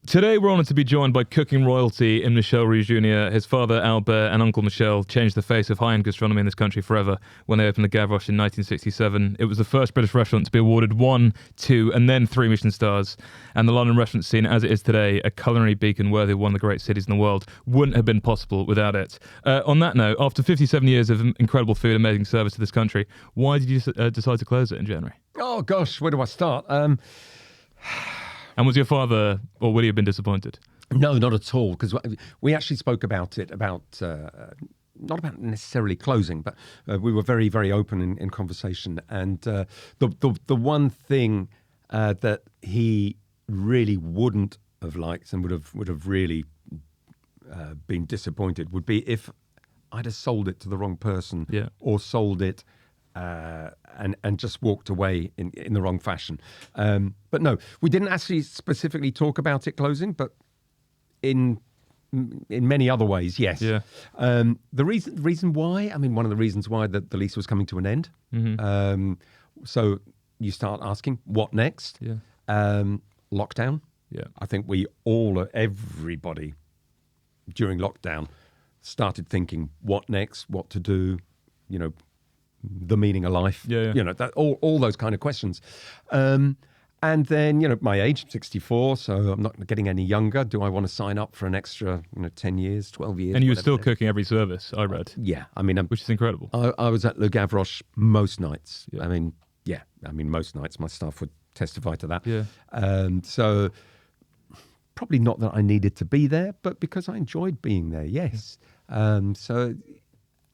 Today, we're honoured to be joined by cooking royalty in Michel Roux Jr. His father, Albert, and uncle Michel changed the face of high-end gastronomy in this country forever when they opened the Gavroche in 1967. It was the first British restaurant to be awarded 1, 2, and then 3 Michelin stars. And the London restaurant scene, as it is today, a culinary beacon worthy of one of the great cities in the world, wouldn't have been possible without it. On that note, after 57 years of incredible food, amazing service to this country, why did you decide to close it in January? Oh, gosh, where do I start? And was your father, or would he have been disappointed? No, not at all, because we actually spoke about it, not about necessarily closing, but we were very, very open in conversation. And the one thing that he really wouldn't have liked and would have really been disappointed would be if I'd have sold it to the wrong person, or sold it and just walked away in the wrong fashion. But no, we didn't actually specifically talk about it closing, but in many other ways, yes. Yeah. The reason why, I mean, one of the reasons why the lease was coming to an end. Mm-hmm. So you start asking, what next? Yeah. Lockdown. Yeah. I think everybody during lockdown started thinking, what next? What to do? The meaning of life, all those kind of questions. And then, my age, 64, so I'm not getting any younger. Do I want to sign up for an extra, 10 years, 12 years? And you were still cooking every service, I read. Yeah, I mean... which is incredible. I was at Le Gavroche most nights. Yeah. I mean, most nights. My staff would testify to that. Yeah. So probably not that I needed to be there, but because I enjoyed being there, yes. So...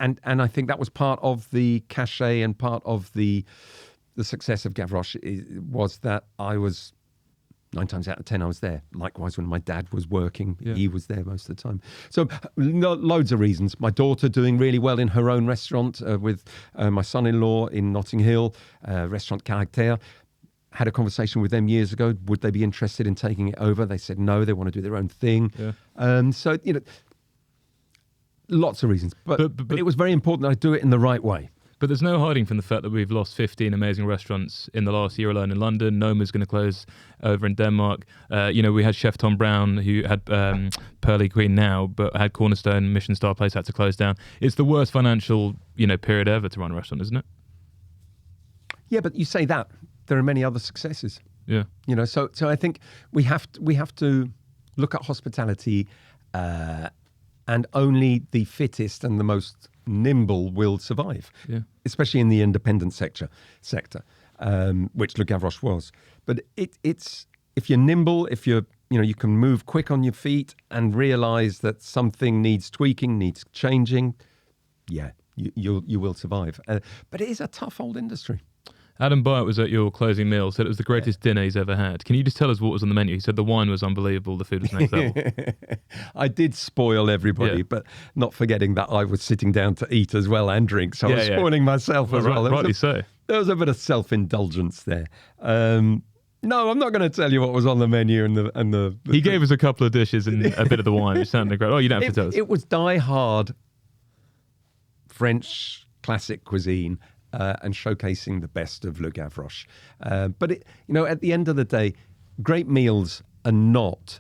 And I think that was part of the cachet and part of the success of Gavroche was that I was 9 times out of 10 I was there. Likewise, when my dad was working, he was there most of the time. So loads of reasons. My daughter doing really well in her own restaurant with my son-in-law in Notting Hill, Restaurant Caractère. Had a conversation with them years ago. Would they be interested in taking it over? They said no, they want to do their own thing. Yeah. So, lots of reasons, but it was very important that I do it in the right way. But there's no hiding from the fact that we've lost 15 amazing restaurants in the last year alone in London. Noma's going to close over in Denmark. We had Chef Tom Brown, who had Pearly Queen now, but had Cornerstone, Michelin star place, had to close down. It's the worst financial, period ever to run a restaurant, isn't it? Yeah, but you say that. There are many other successes. Yeah. So I think we have to look at hospitality and only the fittest and the most nimble will survive, especially in the independent sector, which Le Gavroche was. But it's if you're nimble, if you can move quick on your feet and realise that something needs tweaking, needs changing, you will survive. But it is a tough old industry. Adam Byatt was at your closing meal, said it was the greatest dinner he's ever had. Can you just tell us what was on the menu? He said the wine was unbelievable, the food was next level. I did spoil everybody, but not forgetting that I was sitting down to eat as well and drink, so I was spoiling myself as well. Rightly so. There was a bit of self-indulgence there. No, I'm not going to tell you what was on the menu and the He gave us a couple of dishes and a bit of the wine, which sounded great. Oh, you don't have to tell us. It was die-hard French classic cuisine. And showcasing the best of Le Gavroche. But, at the end of the day, great meals are not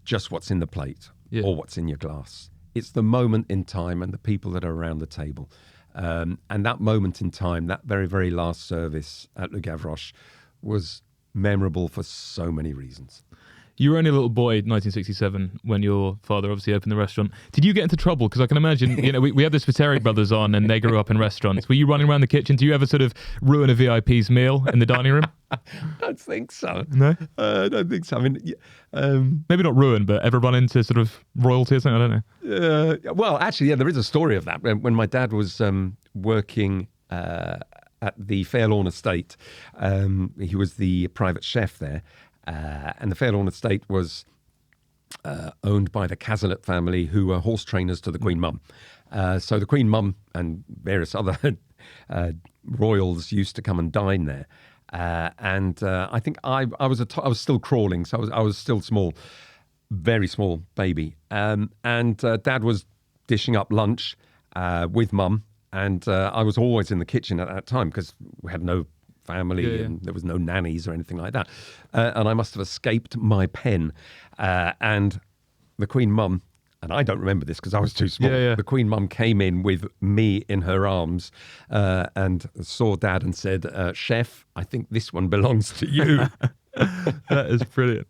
just what's in the plate or what's in your glass. It's the moment in time and the people that are around the table. And that moment in time, that very, very last service at Le Gavroche was memorable for so many reasons. You were only a little boy in 1967 when your father obviously opened the restaurant. Did you get into trouble? Because I can imagine, we had the Spiteri brothers on and they grew up in restaurants. Were you running around the kitchen? Do you ever sort of ruin a VIP's meal in the dining room? I don't think so. No? I don't think so. I mean, maybe not ruin, but ever run into sort of royalty or something? I don't know. Well, actually, there is a story of that. When my dad was working at the Fairlawn Estate, he was the private chef there. And the Fairlawn Estate was owned by the Cazalet family, who were horse trainers to the Queen Mum. So the Queen Mum and various other royals used to come and dine there. And I think I was still crawling, so I was still small, very small baby. And Dad was dishing up lunch with Mum, and I was always in the kitchen at that time because we had no family, and there was no nannies or anything like that. And I must have escaped my pen. And the Queen Mum, and I don't remember this because I was too small. The Queen Mum came in with me in her arms and saw Dad and said, "Chef, I think this one belongs to you." That is brilliant.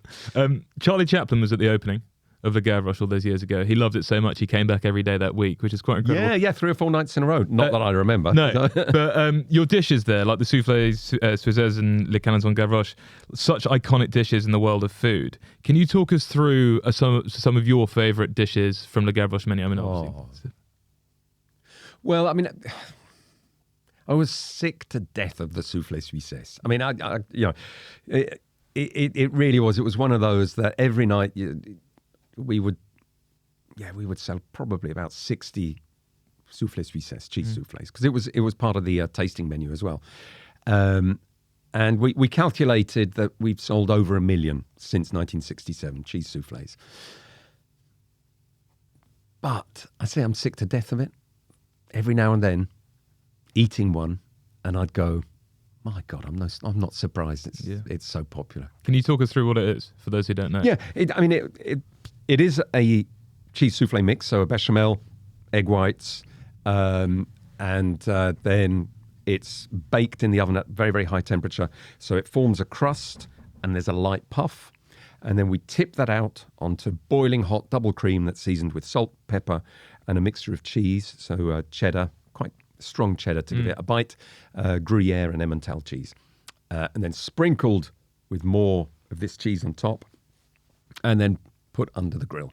Charlie Chaplin was at the opening of the Gavroche all those years ago. He loved it so much he came back every day that week, which is quite incredible. Yeah, 3 or 4 nights in a row. Not that I remember. No, but your dishes there, like the soufflé, Suizes and les canons en Gavroche, such iconic dishes in the world of food. Can you talk us through some of your favourite dishes from the Gavroche menu? I mean, obviously. Well, I mean, I was sick to death of the soufflé Suisse. I mean, it really was. It was one of those that every night we would sell probably about 60 soufflé Suisse, cheese soufflés, because it was part of the tasting menu as well. And we calculated that we've sold over 1 million since 1967 cheese soufflés. But I say I'm sick to death of it. Every now and then, eating one, and I'd go, my God, I'm not surprised. It's so popular. Can you talk us through what it is for those who don't know? Yeah, it is a cheese soufflé mix, so a bechamel, egg whites, and then it's baked in the oven at very, very high temperature. So it forms a crust, and there's a light puff. And then we tip that out onto boiling hot double cream that's seasoned with salt, pepper, and a mixture of cheese. So cheddar, quite strong cheddar to give it a bite, Gruyere and Emmental cheese. And then sprinkled with more of this cheese on top, and then put under the grill.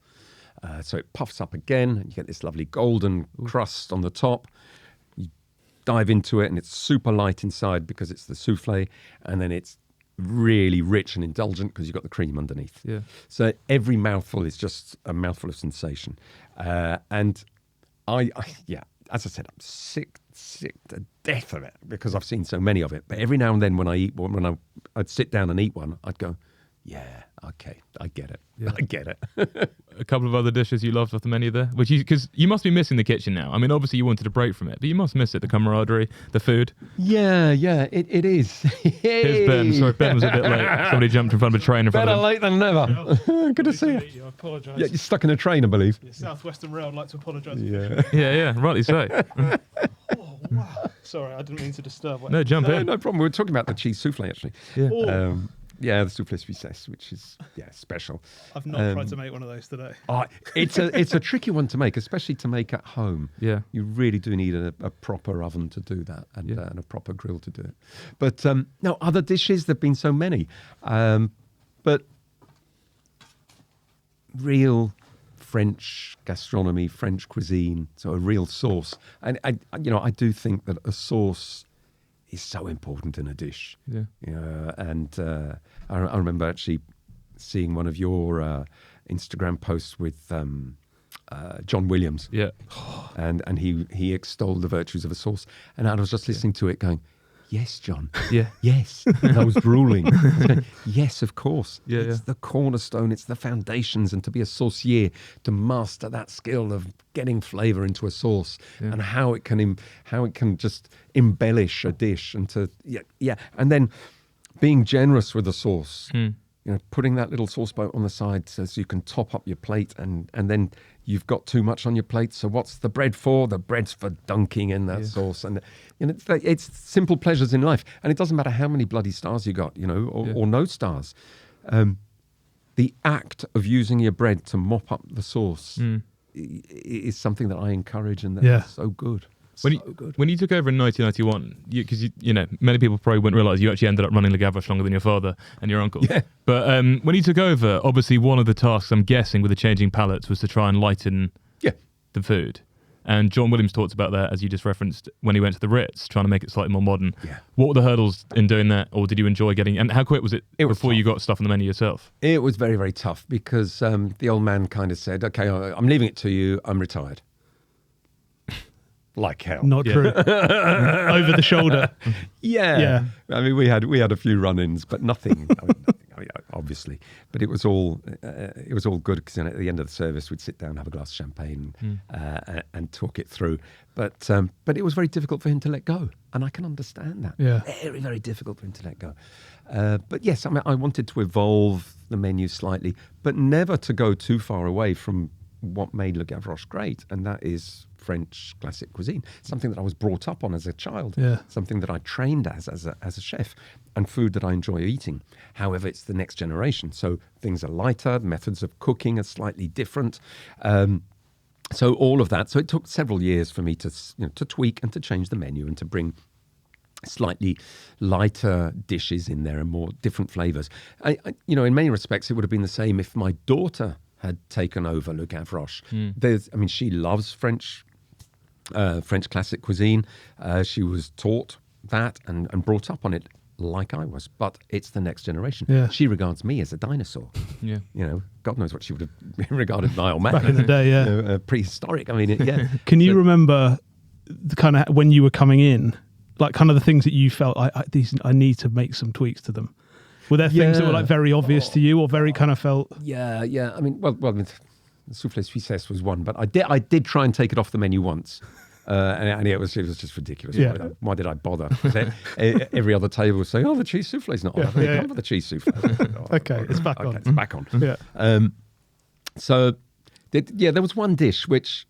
So it puffs up again, and you get this lovely golden crust on the top. You dive into it, and it's super light inside because it's the soufflé, and then it's really rich and indulgent because you've got the cream underneath. Yeah. So every mouthful is just a mouthful of sensation. And I, as I said, I'm sick to death of it because I've seen so many of it. But every now and then when I eat one, I'd sit down and eat one, I'd go, yeah, okay, I get it. Yeah. I get it. A couple of other dishes you loved off the menu there, because you must be missing the kitchen now. I mean, obviously you wanted a break from it, but you must miss it, the camaraderie, the food. Yeah, it is. Here's Ben. Sorry, Ben was a bit late. Somebody jumped in front of a train in front of him. Better late than never. Good to see you. I apologise. Yeah, you're stuck in a train, I believe. Yeah, South Western Rail, I'd like to apologise. Yeah, rightly so. Oh, wow. Sorry, I didn't mean to disturb. No, jump in. No problem. We were talking about the cheese soufflé, actually. Yeah. Yeah, the soufflé Suisse, which is special. I've not tried to make one of those today. It's a tricky one to make, especially to make at home. Yeah, you really do need a proper oven to do that, and a proper grill to do it. But no, other dishes. There've been so many, but real French gastronomy, French cuisine. So a real sauce, and I do think that a sauce is so important in a dish. Yeah. And I remember actually seeing one of your Instagram posts with John Williams. Yeah. And he extolled the virtues of a sauce. And I was just listening to it going, yes, John. Yeah. Yes. And I was drooling. Yes, of course. Yeah, it's the cornerstone. It's the foundations. And to be a saucier, to master that skill of getting flavour into a sauce and how it can just embellish a dish and and then being generous with the sauce. Putting that little sauce boat on the side so you can top up your plate, and then you've got too much on your plate. So what's the bread for? The bread's for dunking in that sauce. And it's simple pleasures in life. And it doesn't matter how many bloody stars you got, or no stars. The act of using your bread to mop up the sauce is something that I encourage, and that's so good. When you took over in 1991, because many people probably wouldn't realise you actually ended up running Le Gavroche longer than your father and your uncle. Yeah. But when you took over, obviously one of the tasks, I'm guessing, with the changing palates was to try and lighten the food. And John Williams talked about that, as you just referenced, when he went to the Ritz, trying to make it slightly more modern. Yeah. What were the hurdles in doing that, or did you enjoy getting? And how quick was it before you got stuff on the menu yourself? It was very, very tough because the old man kind of said, "Okay, I'm leaving it to you. I'm retired." Like hell. Not true. Over the shoulder. Yeah. I mean, we had a few run-ins, but nothing. obviously, but it was all good because at the end of the service we'd sit down, have a glass of champagne, and talk it through. But it was very difficult for him to let go, and I can understand that. Yeah, very, very difficult for him to let go. But yes, I mean, I wanted to evolve the menu slightly, but never to go too far away from what made Le Gavroche great, and that is French classic cuisine. Something that I was brought up on as a child. Yeah. Something that I trained as a chef, and food that I enjoy eating. However, it's the next generation, so things are lighter, methods of cooking are slightly different. So all of that. So it took several years for me to tweak and to change the menu and to bring slightly lighter dishes in there and more different flavors. In many respects, it would have been the same if my daughter had taken over Le Gavroche. She loves French classic cuisine. She was taught that and brought up on it like I was, but it's the next generation. Yeah. She regards me as a dinosaur. Yeah. God knows what she would have regarded my old man. Back in the day, yeah. Prehistoric. I mean, yeah. Can you remember the kind of when you were coming in, like kind of the things that you felt, I need to make some tweaks to them? Were there things that were like very obvious to you, or very kind of felt? Yeah. I mean, well, Soufflé Suissesse was one, but I did try and take it off the menu once. And it was just ridiculous. Yeah. Why did I bother? Every other table would say, "Oh, the cheese soufflé's not on. Come for the cheese soufflé." Okay, it's back on. It's back on. Yeah. There was one dish which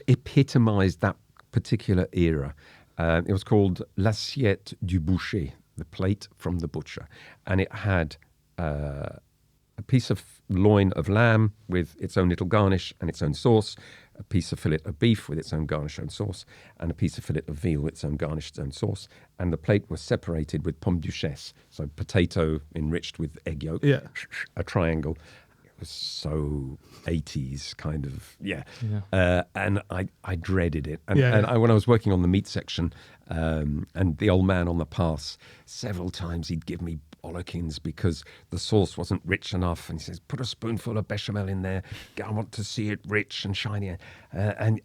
epitomised that particular era. It was called l'assiette du boucher, the plate from the butcher, and it had a piece of loin of lamb with its own little garnish and its own sauce, a piece of fillet of beef with its own garnish and sauce, and a piece of fillet of veal with its own garnish, its own sauce. And the plate was separated with pomme duchesse, so potato enriched with egg yolk, a triangle. It was so 80s kind of, and I dreaded it. And when I was working on the meat section, and the old man on the pass, several times he'd give me bollockings because the sauce wasn't rich enough, and he says, "Put a spoonful of bechamel in there. I want to see it rich and shiny." And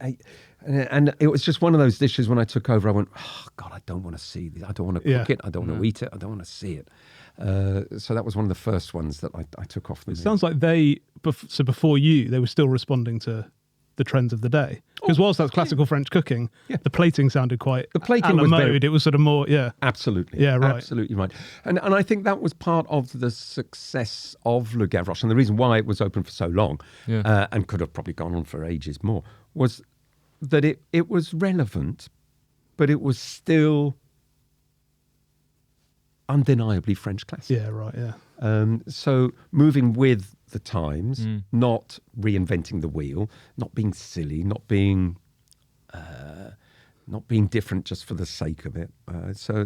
it was just one of those dishes. When I took over, I went, "Oh God, I don't want to see this. I don't want to cook it. I don't want to eat it. I don't want to see it." So that was one of the first ones that I took off. It sounds like before you, they were still responding to the trends of the day. Because whilst that's classical French cooking, the plating sounded quite the plating was mode. It was sort of more, absolutely, right, absolutely right. And I think that was part of the success of Le Gavroche, and the reason why it was open for so long, and could have probably gone on for ages more, was that it was relevant, but it was still undeniably French classic. Yeah, right, yeah. So moving with the times, not reinventing the wheel, not being silly, not being different just for the sake of it.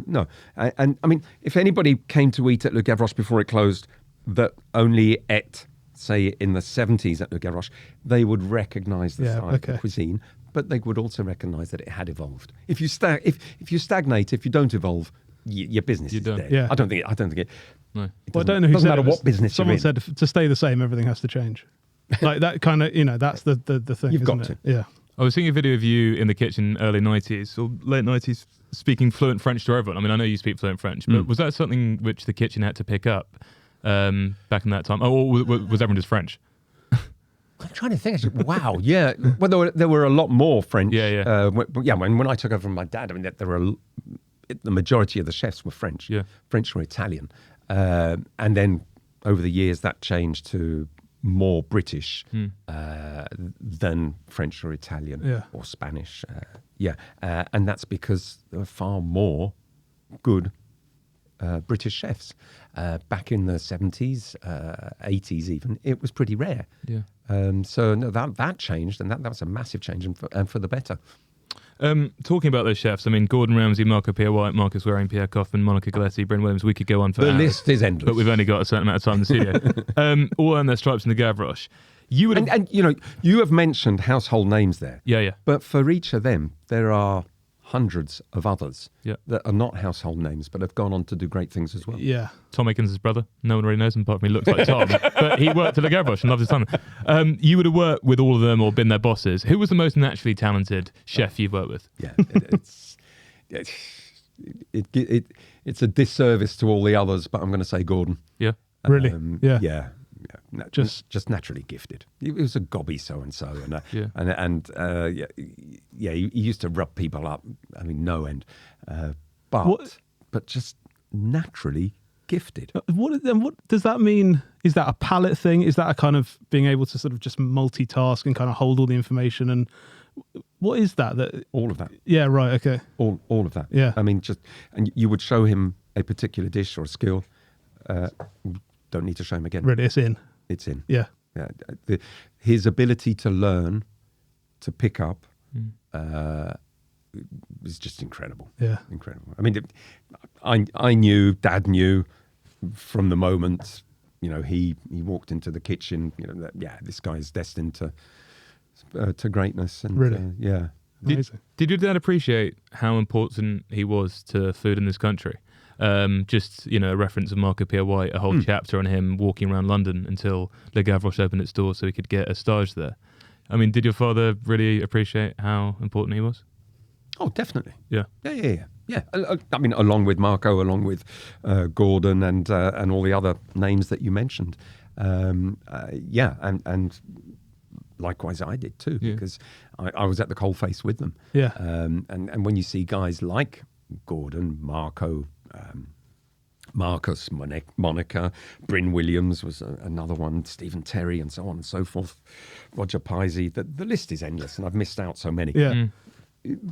No. And I mean, if anybody came to eat at Le Gavroche before it closed that only ate, say, in the 70s at Le Gavroche, they would recognise the style of the cuisine, but they would also recognise that it had evolved. If you stagnate, if you don't evolve, your business is dead. Yeah. I don't think it. No. Well, I don't know who doesn't said matter it. What business someone you're in. said to stay the same, everything has to change. Like that kind of, that's the thing. You've got isn't to. it? Yeah. I was seeing a video of you in the kitchen early 90s or late 90s speaking fluent French to everyone. I mean, I know you speak fluent French, but was that something which the kitchen had to pick up back in that time? Or was everyone just French? I'm trying to think. Actually, wow, yeah. Well, there were a lot more French. Yeah. When I took over from my dad, I mean, there were the majority of the chefs were French. Yeah. French or Italian, and then over the years that changed to more British than French or Italian or Spanish. And that's because there were far more good British chefs. Back in the 70s, 80s even, it was pretty rare. Yeah. So no, that changed, and that was a massive change, and for the better. Talking about those chefs, I mean, Gordon Ramsay, Marco Pierre White, Marcus Waring, Pierre Coffin, Monica Galetti, Bryn Williams, we could go on for the hours. list is endless. But we've only got a certain amount of time in the studio. All earn their stripes in the Gavroche. You would and you have mentioned household names there. Yeah. But for each of them, there are hundreds of others that are not household names, but have gone on to do great things as well. Yeah. Tom Aikens' brother. No one really knows him apart from he looks like Tom. But he worked at Le Gavroche and loved his time. You would have worked with all of them or been their bosses. Who was the most naturally talented chef you've worked with? Yeah. it's a disservice to all the others, but I'm going to say Gordon. Yeah. Really? Yeah. Yeah. Just naturally gifted. He was a gobby so-and-so. He used to rub people up. I mean, no end. But just naturally gifted. What does that mean? Is that a palate thing? Is that a kind of being able to sort of just multitask and kind of hold all the information? And what is that? All of that. Yeah, right. Okay. All of that. Yeah. I mean, and you would show him a particular dish or a skill. Don't need to show him again. Really, it's in. It's in. Yeah. His ability to learn, to pick up, is just incredible. Yeah. Incredible. I mean, I knew, Dad knew from the moment, he walked into the kitchen, that, this guy is destined to greatness. And, really? Yeah. Did your dad appreciate how important he was to food in this country? Just, a reference of Marco Pierre White, a whole chapter on him walking around London until Le Gavroche opened its doors so he could get a stage there. I mean, did your father really appreciate how important he was? Oh, definitely. Yeah. Yeah. I mean, along with Marco, along with Gordon and all the other names that you mentioned. And likewise I did too, because I was at the coalface with them. Yeah. And when you see guys like Gordon, Marco, Marcus, Monica, Bryn Williams was another one, Stephen Terry, and so on and so forth, Roger Pisey, the list is endless, and I've missed out so many. Yeah.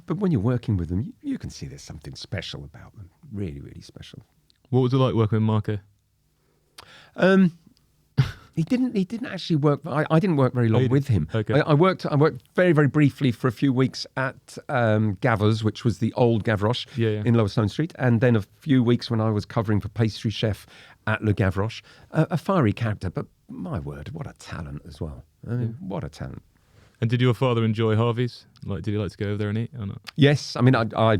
But when you're working with them, you can see there's something special about them. Really, really special. What was it like working with Marco? He didn't actually work. I didn't work very long with him. Okay. I worked very, very briefly for a few weeks at Gavroche, which was the old Gavroche in Lower Stone Street, and then a few weeks when I was covering for pastry chef at Le Gavroche. A fiery character, but my word, what a talent as well. I mean, what a talent. And did your father enjoy Harvey's? Did he like to go over there and eat or not? Yes, I mean, I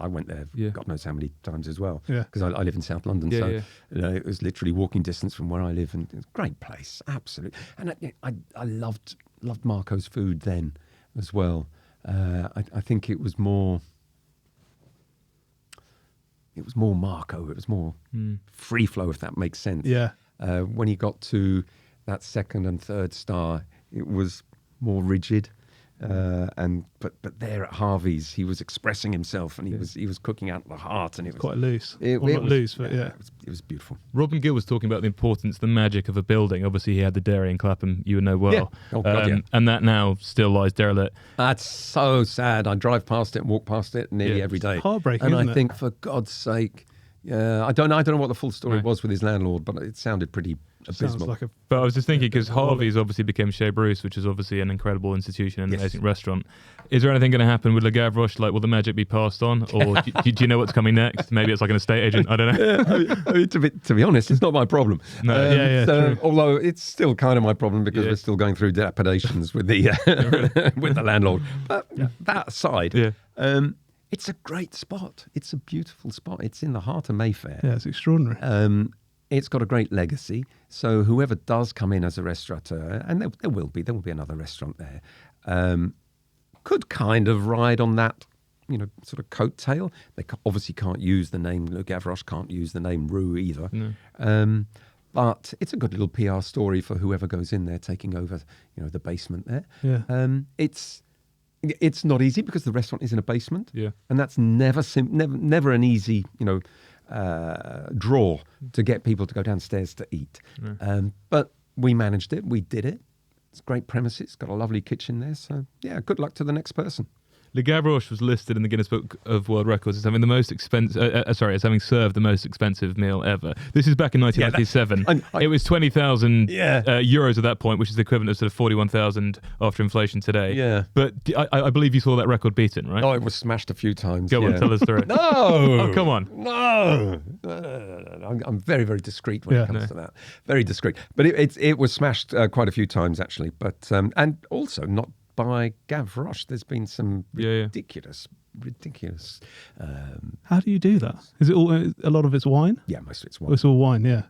went there, Yeah. God knows how many times as well, Yeah. because I live in South London, so it was literally walking distance from where I live, and it's a great place, absolutely. And I loved Marco's food then as well. I think it was more Marco, it was more free flow, if that makes sense. Yeah. When he got to that second and third star, it was more rigid, but there at Harvey's, he was expressing himself, and he was cooking out of the heart, and it was Quite loose. It Not was, loose, but yeah. it was beautiful. Robin Gill was talking about the importance, the magic of a building. Obviously, he had the dairy in Clapham, you would know well. Yeah. Oh, God, yeah. And that now still lies derelict. That's so sad. I drive past it and walk past it nearly every day. Heartbreaking, and isn't I it? think, for God's sake, I don't know what the full story was with his landlord, but it sounded pretty abysmal. Sounds like a But I was just thinking, because Harvey's obviously became Chez Roux, which is obviously an incredible institution and an amazing restaurant. Is there anything going to happen with Le Gavroche? Like, will the magic be passed on? Or do you know what's coming next? Maybe it's like an estate agent. I don't know. I mean, to be honest, it's not my problem. No. True. Although it's still kind of my problem, because we're still going through dilapidations with the with the landlord. But that aside, it's a great spot. It's a beautiful spot. It's in the heart of Mayfair. Yeah, it's extraordinary. It's got a great legacy. So whoever does come in as a restaurateur, and there will be another restaurant there, could kind of ride on that, sort of coattail. They obviously can't use the name Le Gavroche, can't use the name Roux either. No. But it's a good little PR story for whoever goes in there, taking over, the basement there. Yeah. It's not easy, because the restaurant is in a basement. Yeah. And that's never an easy, draw to get people to go downstairs to eat. But we managed it. We did it. It's great premises. Got a lovely kitchen there. So, good luck to the next person. Le Gavroche was listed in the Guinness Book of World Records as having the most expensive. As having served the most expensive meal ever. This is back in 1997. It was 20,000 euros at that point, which is the equivalent of sort of 41,000 after inflation today. Yeah. But I believe you saw that record beaten, right? Oh, it was smashed a few times. Go on, tell us through it. No! Oh, come on. No! I'm very, very discreet when it comes to that. Very discreet. But it was smashed quite a few times, actually. But and also not by Gavroche. There's been some ridiculous. How do you do that? Is it all a lot of it's wine? Yeah, most of it's Oh, wine. it's all wine. Yeah.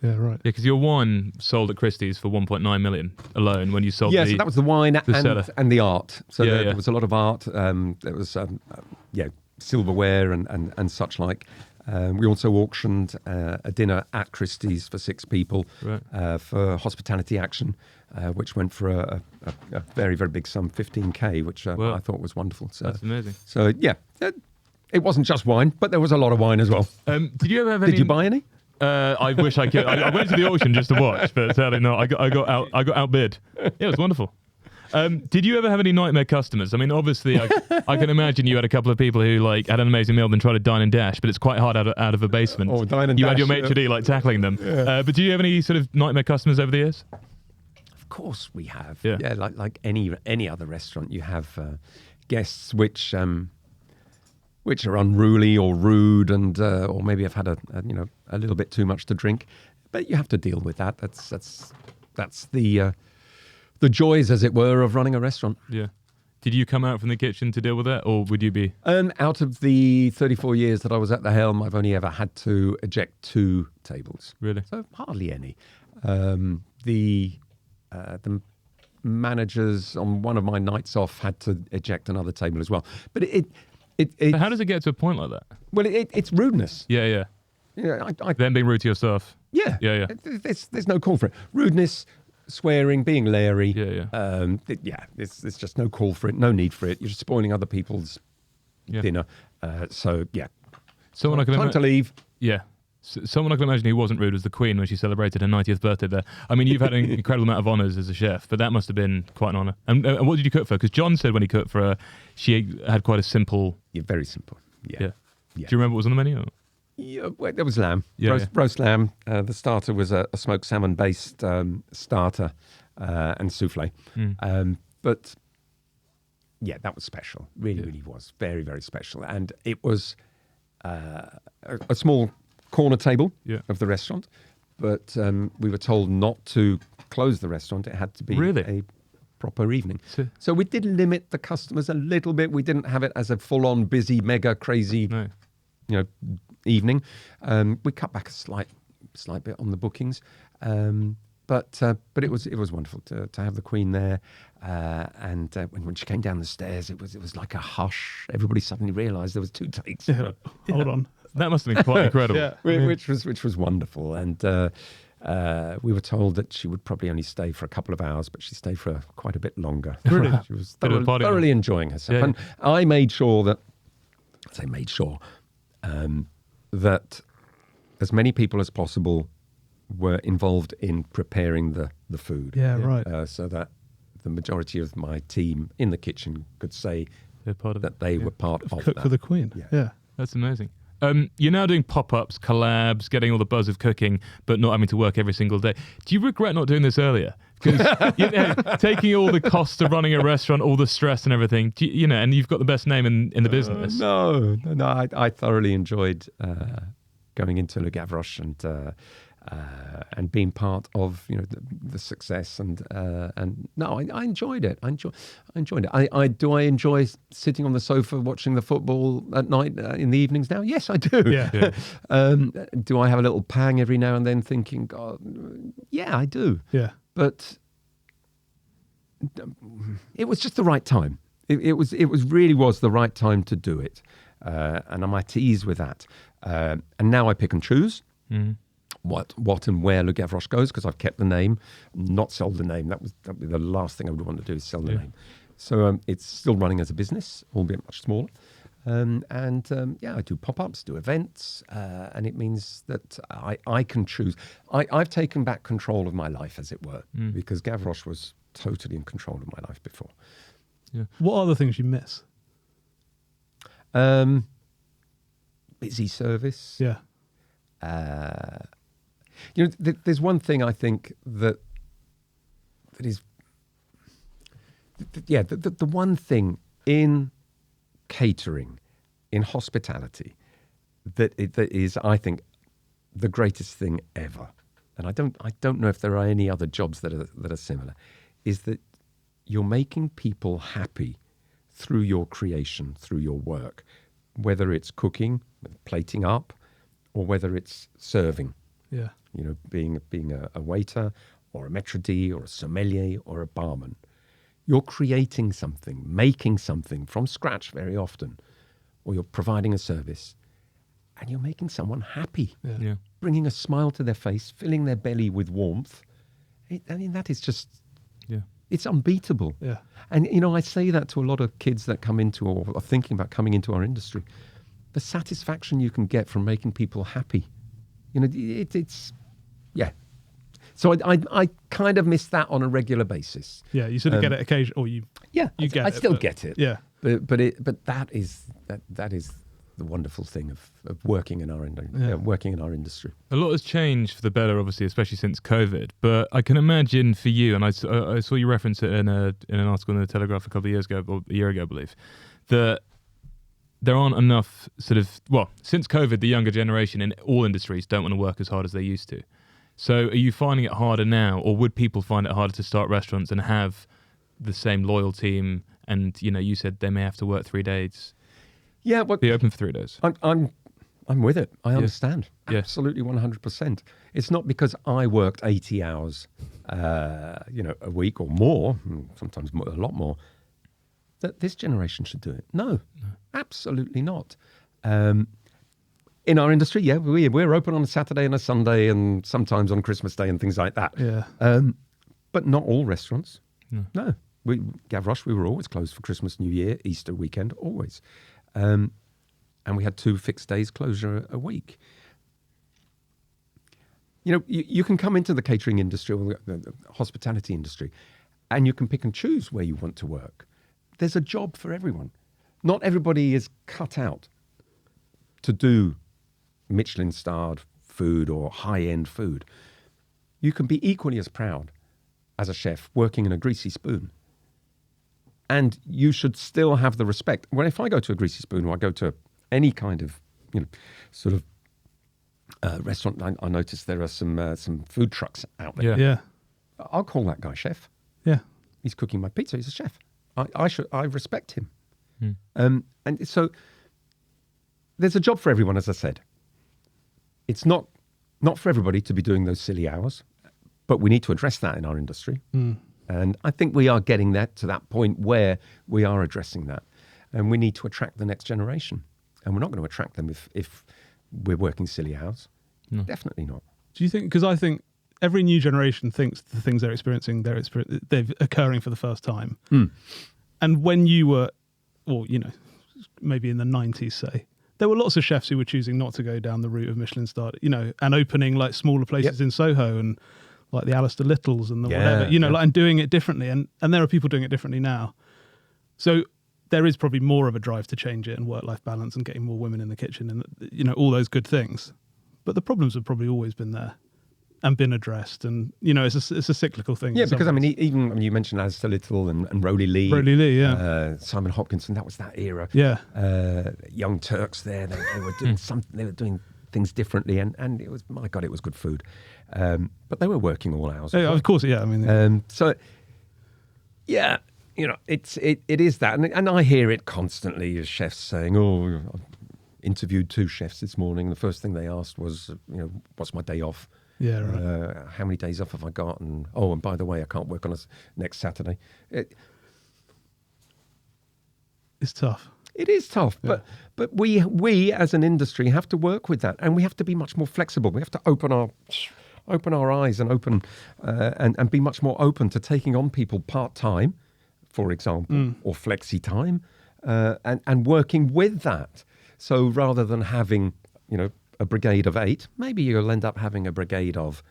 Yeah. Right. Yeah, because your wine sold at Christie's for 1.9 million alone when you sold. So that was the wine cellar. and the art. So there was a lot of art. There was silverware and such like. We also auctioned a dinner at Christie's for 6 people for hospitality action, which went for a very, very big sum, 15K, which I thought was wonderful. So, that's amazing. So, yeah, it wasn't just wine, but there was a lot of wine as well. Did you ever have any... Did you buy any? I wish I could. I went to the auction just to watch, but sadly not. I got outbid. Yeah, it was wonderful. Did you ever have any nightmare customers? I mean, obviously, I can imagine you had a couple of people who like had an amazing meal, then tried to dine and dash, but it's quite hard out of a basement. Oh, dine and you dash. had your maitre d' like tackling them. Yeah. But do you have any sort of nightmare customers over the years? Of course, we have. Yeah, like any other restaurant, you have guests which are unruly or rude, and or maybe have had a little bit too much to drink, but you have to deal with that. That's the joys, as it were, of running a restaurant. Yeah. Did you come out from the kitchen to deal with that, or would you be? Out of the 34 years that I was at the helm, I've only ever had to eject 2 tables. Really? So hardly any. The managers on one of my nights off had to eject another table as well. But So how does it get to a point like that? Well, it's rudeness. Yeah. Yeah, Then being rude to your staff. Yeah. There's no call for it. Rudeness, swearing, being leery. Yeah. There's just no call for it, no need for it. You're just spoiling other people's dinner. So yeah. Someone I can time to leave. Yeah. Someone I can imagine who wasn't rude was the Queen when she celebrated her 90th birthday there. I mean, you've had an incredible amount of honours as a chef, but that must have been quite an honour. And what did you cook for her? Because John said when he cooked for her, she had quite a simple... Yeah, very simple. Yeah. Do you remember what was on the menu? Or? Yeah, well, there was lamb. Yeah, roast lamb. The starter was a smoked salmon-based starter and soufflé. But yeah, that was special. Really was. Very, very special. And it was a small corner table of the restaurant, but we were told not to close the restaurant. It had to be a proper evening. So we did limit the customers a little bit. We didn't have it as a full-on busy, mega crazy, evening. We cut back a slight bit on the bookings, but it was wonderful to have the Queen there. And when she came down the stairs, it was like a hush. Everybody suddenly realised there was 2 takes. Hold on. That must have been quite incredible. Which was wonderful. And we were told that she would probably only stay for a couple of hours, but she stayed for quite a bit longer. Really? She was thoroughly enjoying herself. Yeah. And I made sure that that as many people as possible were involved in preparing the food. Yeah, right. So that the majority of my team in the kitchen could say part of that they were part of Cook that. for the Queen. Yeah. That's amazing. You're now doing pop-ups, collabs, getting all the buzz of cooking, but not having to work every single day. Do you regret not doing this earlier? Because taking all the costs of running a restaurant, all the stress and everything, and you've got the best name in the business. No. I thoroughly enjoyed going into Le Gavroche and being part of the success and no, I enjoyed it. I enjoyed it. Do I enjoy sitting on the sofa watching the football at night in the evenings now? Yes, I do. Yeah. Do I have a little pang every now and then thinking, God, yeah, I do. Yeah. But it was just the right time. It really was the right time to do it, and I'm at ease with that. And now I pick and choose. Mm. What and where Le Gavroche goes, because I've kept the name, not sold the name. That would be the last thing I would want to do, is sell the name. So it's still running as a business, albeit much smaller. I do pop-ups, do events, and it means that I can choose. I've taken back control of my life, as it were, because Gavroche was totally in control of my life before. Yeah. What are the things you miss? Busy service. Yeah. There's one thing I think that is, the one thing in catering, in hospitality, that is, I think, the greatest thing ever. And I don't know if there are any other jobs that are similar, is that you're making people happy through your creation, through your work, whether it's cooking, plating up, or whether it's serving. Yeah. Being a waiter or a maître d' or a sommelier or a barman. You're creating something, making something from scratch very often, or you're providing a service, and you're making someone happy, Yeah. bringing a smile to their face, filling their belly with warmth. I mean, that is just, it's unbeatable. Yeah. And, you know, I say that to a lot of kids that come into or are thinking about coming into our industry. The satisfaction you can get from making people happy, you know, it's, yeah. So I kind of miss that on a regular basis. Yeah, you sort of get it occasionally, or you get I it. still but- get it. Yeah. But that is the wonderful thing of working in our industry. A lot has changed for the better, obviously, especially since COVID. But I can imagine for you, and I saw you reference it in an article in the Telegraph a couple of years ago, or a year ago, I believe, that there aren't enough since COVID, the younger generation in all industries don't want to work as hard as they used to. So are you finding it harder now, or would people find it harder to start restaurants and have the same loyal team? And, you know, you said they may have to work 3 days. Yeah, but Be open for 3 days. I'm with it. I understand. Yeah. Absolutely 100%. It's not because I worked 80 hours, a week or more, sometimes a lot more, that this generation should do it. No, absolutely not. In our industry, we're open on a Saturday and a Sunday and sometimes on Christmas Day and things like that. Yeah. But not all restaurants. No. Gavroche, we were always closed for Christmas, New Year, Easter weekend, always. And we had 2 fixed days closure a week. You know, you can come into the catering industry or the hospitality industry and you can pick and choose where you want to work. There's a job for everyone. Not everybody is cut out to do Michelin-starred food or high-end food. You can be equally as proud as a chef working in a greasy spoon. And you should still have the respect. Well, if I go to a greasy spoon or I go to any kind of, sort of restaurant, I noticed there are some food trucks out there. Yeah. Yeah. I'll call that guy chef. Yeah. He's cooking my pizza. He's a chef. I respect him. And so there's a job for everyone, as I said. It's not for everybody to be doing those silly hours, but we need to address that in our industry. And I think we are getting to that point where we are addressing that. And we need to attract the next generation. And we're not going to attract them if we're working silly hours. No. Definitely not. Do you think? Because I think every new generation thinks the things they're experiencing, they're occurring for the first time. And when you were, or maybe in the 90s, say, there were lots of chefs who were choosing not to go down the route of Michelin starred, and opening like smaller places in Soho and like the Alistair Littles and the whatever, like, and doing it differently. And there are people doing it differently now. So there is probably more of a drive to change it and work-life balance and getting more women in the kitchen and, all those good things. But the problems have probably always been there and been addressed. And, it's a cyclical thing. Yeah, because, even you mentioned Alistair Little and Roly Lee. Roly Lee, yeah. Simon Hopkinson, that was that era. Yeah. Young Turks there, they were doing something, they were doing things differently. And it was, my God, it was good food. But they were working all hours. Yeah, of course, yeah. I mean, so, yeah, it is that. And I hear it constantly as chefs saying, I interviewed 2 chefs this morning. The first thing they asked was, what's my day off? yeah, right. How many days off have I got? And by the way, I can't work on next Saturday. It's tough. It is tough, but we as an industry have to work with that, and we have to be much more flexible. We have to open our eyes and open and be much more open to taking on people part-time, for example, or flexi time, and working with that. So rather than having, a brigade of 8, maybe you'll end up having a brigade of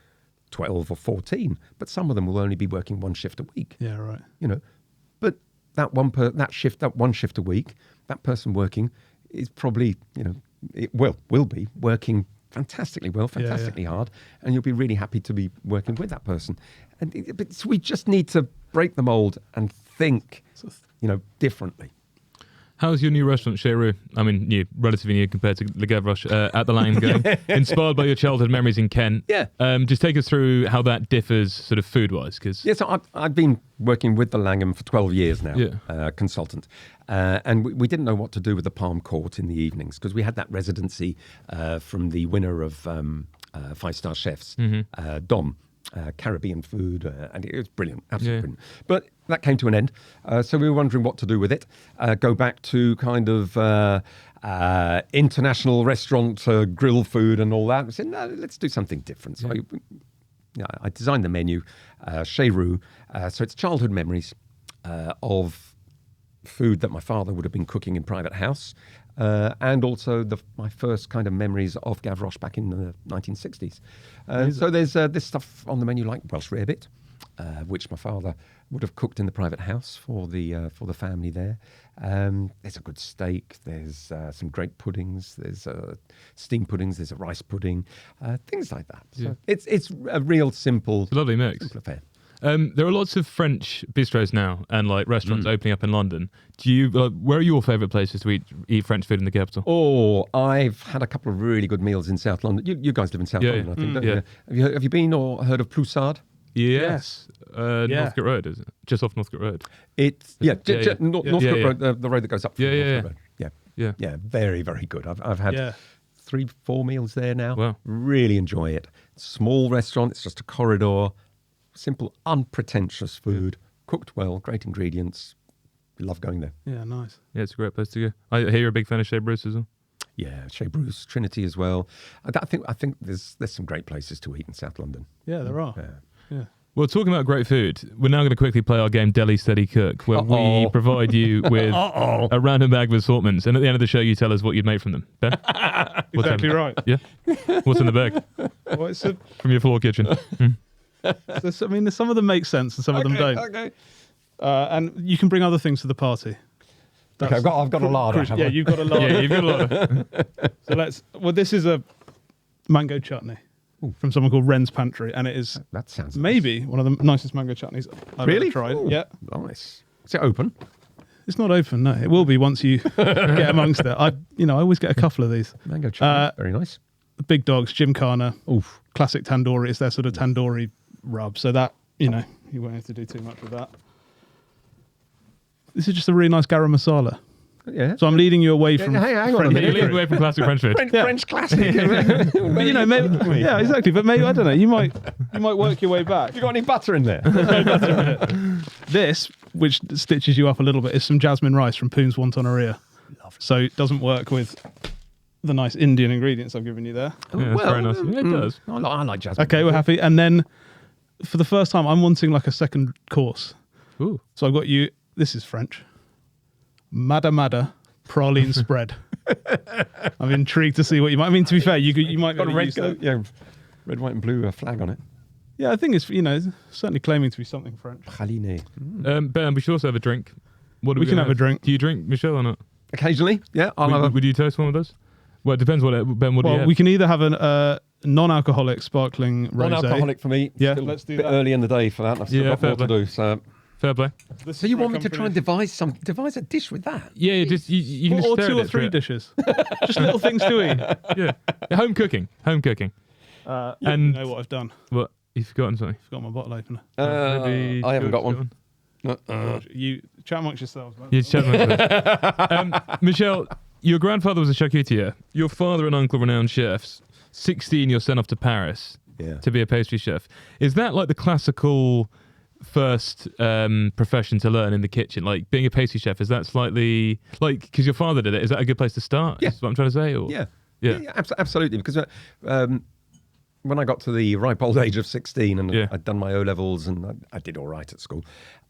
12 or 14, but some of them will only be working 1 shift a week. Yeah, right. But that one shift a week, that person working is probably, it will be working fantastically well, fantastically hard, and you'll be really happy to be working with that person. But we just need to break the mold and think, differently. How's your new restaurant, Chez Roux? I mean, relatively new compared to Le Gavroche at the Line going. Inspired by your childhood memories in Kent. Yeah. Just take us through how that differs sort of food-wise. So I've been working with the Langham for 12 years now, consultant. And we didn't know what to do with the Palm Court in the evenings because we had that residency from the winner of 5-star chefs, Dom. Caribbean food, and it was brilliant, absolutely brilliant. But that came to an end, so we were wondering what to do with it. Go back to kind of international restaurant, grill food and all that. I said, no, let's do something different. So I designed the menu, Chez Roux. So it's childhood memories of food that my father would have been cooking in private house, and also my first kind of memories of Gavroche back in the 1960s. So there's this stuff on the menu like Welsh rarebit, which my father would have cooked in the private house for the family there. There's a good steak. There's some great puddings. There's steamed puddings. There's a rice pudding, things like that. So it's a real simple, It's a lovely mix. simple affair. There are lots of French bistros now and like restaurants opening up in London. Do you? Where are your favourite places to eat French food in the capital? Oh, I've had a couple of really good meals in South London. You guys live in South London, I think, don't you? Have you been or heard of Ploussard? Yes. Northcote Road, is it? Just off Northcote Road. It's Northcote Road, the road that goes up from Northcote Road. Yeah, very, very good. I've had 3-4 meals there now. Wow. Really enjoy it. Small restaurant. It's just a corridor. Simple, unpretentious food, cooked well, great ingredients. Love going there. Yeah, nice. Yeah, it's a great place to go. I hear you're a big fan of Chez Roux as well. Yeah, Chez Roux, Trinity as well. I think there's some great places to eat in South London. Yeah, there are. Yeah. Well, talking about great food, we're now going to quickly play our game Deli Steady Cook, where we provide you with a random bag of assortments, and at the end of the show, you tell us what you'd made from them. Ben? Exactly right. Yeah? What's in the bag? Well, it's a, From your floor kitchen. I mean, some of them make sense and some of them don't. Okay. And you can bring other things to the party. Okay, I've got a larder. Yeah, you've got a larder. Yeah, you've got a lot of... So this is a mango chutney from someone called Wren's Pantry, and it is That sounds maybe one of the nicest mango chutneys I've ever tried. Ooh, Yeah. nice. Is it open? It's not open, no. It will be once you get amongst it. I always get a couple of these. Mango chutney, very nice. The big dogs, Gymkhana, Oof. classic tandoori. It's their sort of tandoori rub. So that, you won't have to do too much with that. This is just a really nice garam masala. Yeah. So I'm leading you away from hang on a French minute. You're leading away from classic French food. French classic. But, maybe, yeah, exactly. But maybe, I don't know, you might work your way back. You got any butter in there? This, which stitches you up a little bit, is some jasmine rice from Poon's Wontoneria. So it doesn't work with the nice Indian ingredients I've given you there. Yeah, that's very nice. Yeah, it does. I like jasmine. Okay, we're happy. And then for the first time, I'm wanting like a second course. Ooh. So I've got you, this is French, Mada praline spread. I'm intrigued to see what you might. I mean, to be fair, you might be Got a able to red, use that. red, white, and blue flag on it. Yeah, I think it's certainly claiming to be something French. Praline. Ben, we should also have a drink. What We can have a drink. Do you drink, Michelle, or not? Occasionally, yeah. Would you toast one of those? Well, it depends what Ben would. Well, we can either have a non-alcoholic sparkling rosé. Non-alcoholic for me. Yeah, Still let's do a bit that. early in the day for that. I've still got more to do. So Fair play. So you want me to try and devise a dish with that? Yeah, you can just Or stare 2 at or it 3 for it. dishes. Just little things to eat. Yeah, home cooking. And you And- know what I've done. What? You've forgotten something. Forgot my bottle opener. Maybe I haven't got George one. You chat amongst yourselves, man. You chat amongst us. Michelle, your grandfather was a charcutier. Your father and uncle renowned chefs. 16, you're sent off to Paris to be a pastry chef. Is that like the classical first profession to learn in the kitchen? Like being a pastry chef, is that slightly like because your father did it? Is that a good place to start? Yeah. Is what I'm trying to say. Or? Yeah, absolutely. Because when I got to the ripe old age of 16 and I'd done my O levels and I did all right at school,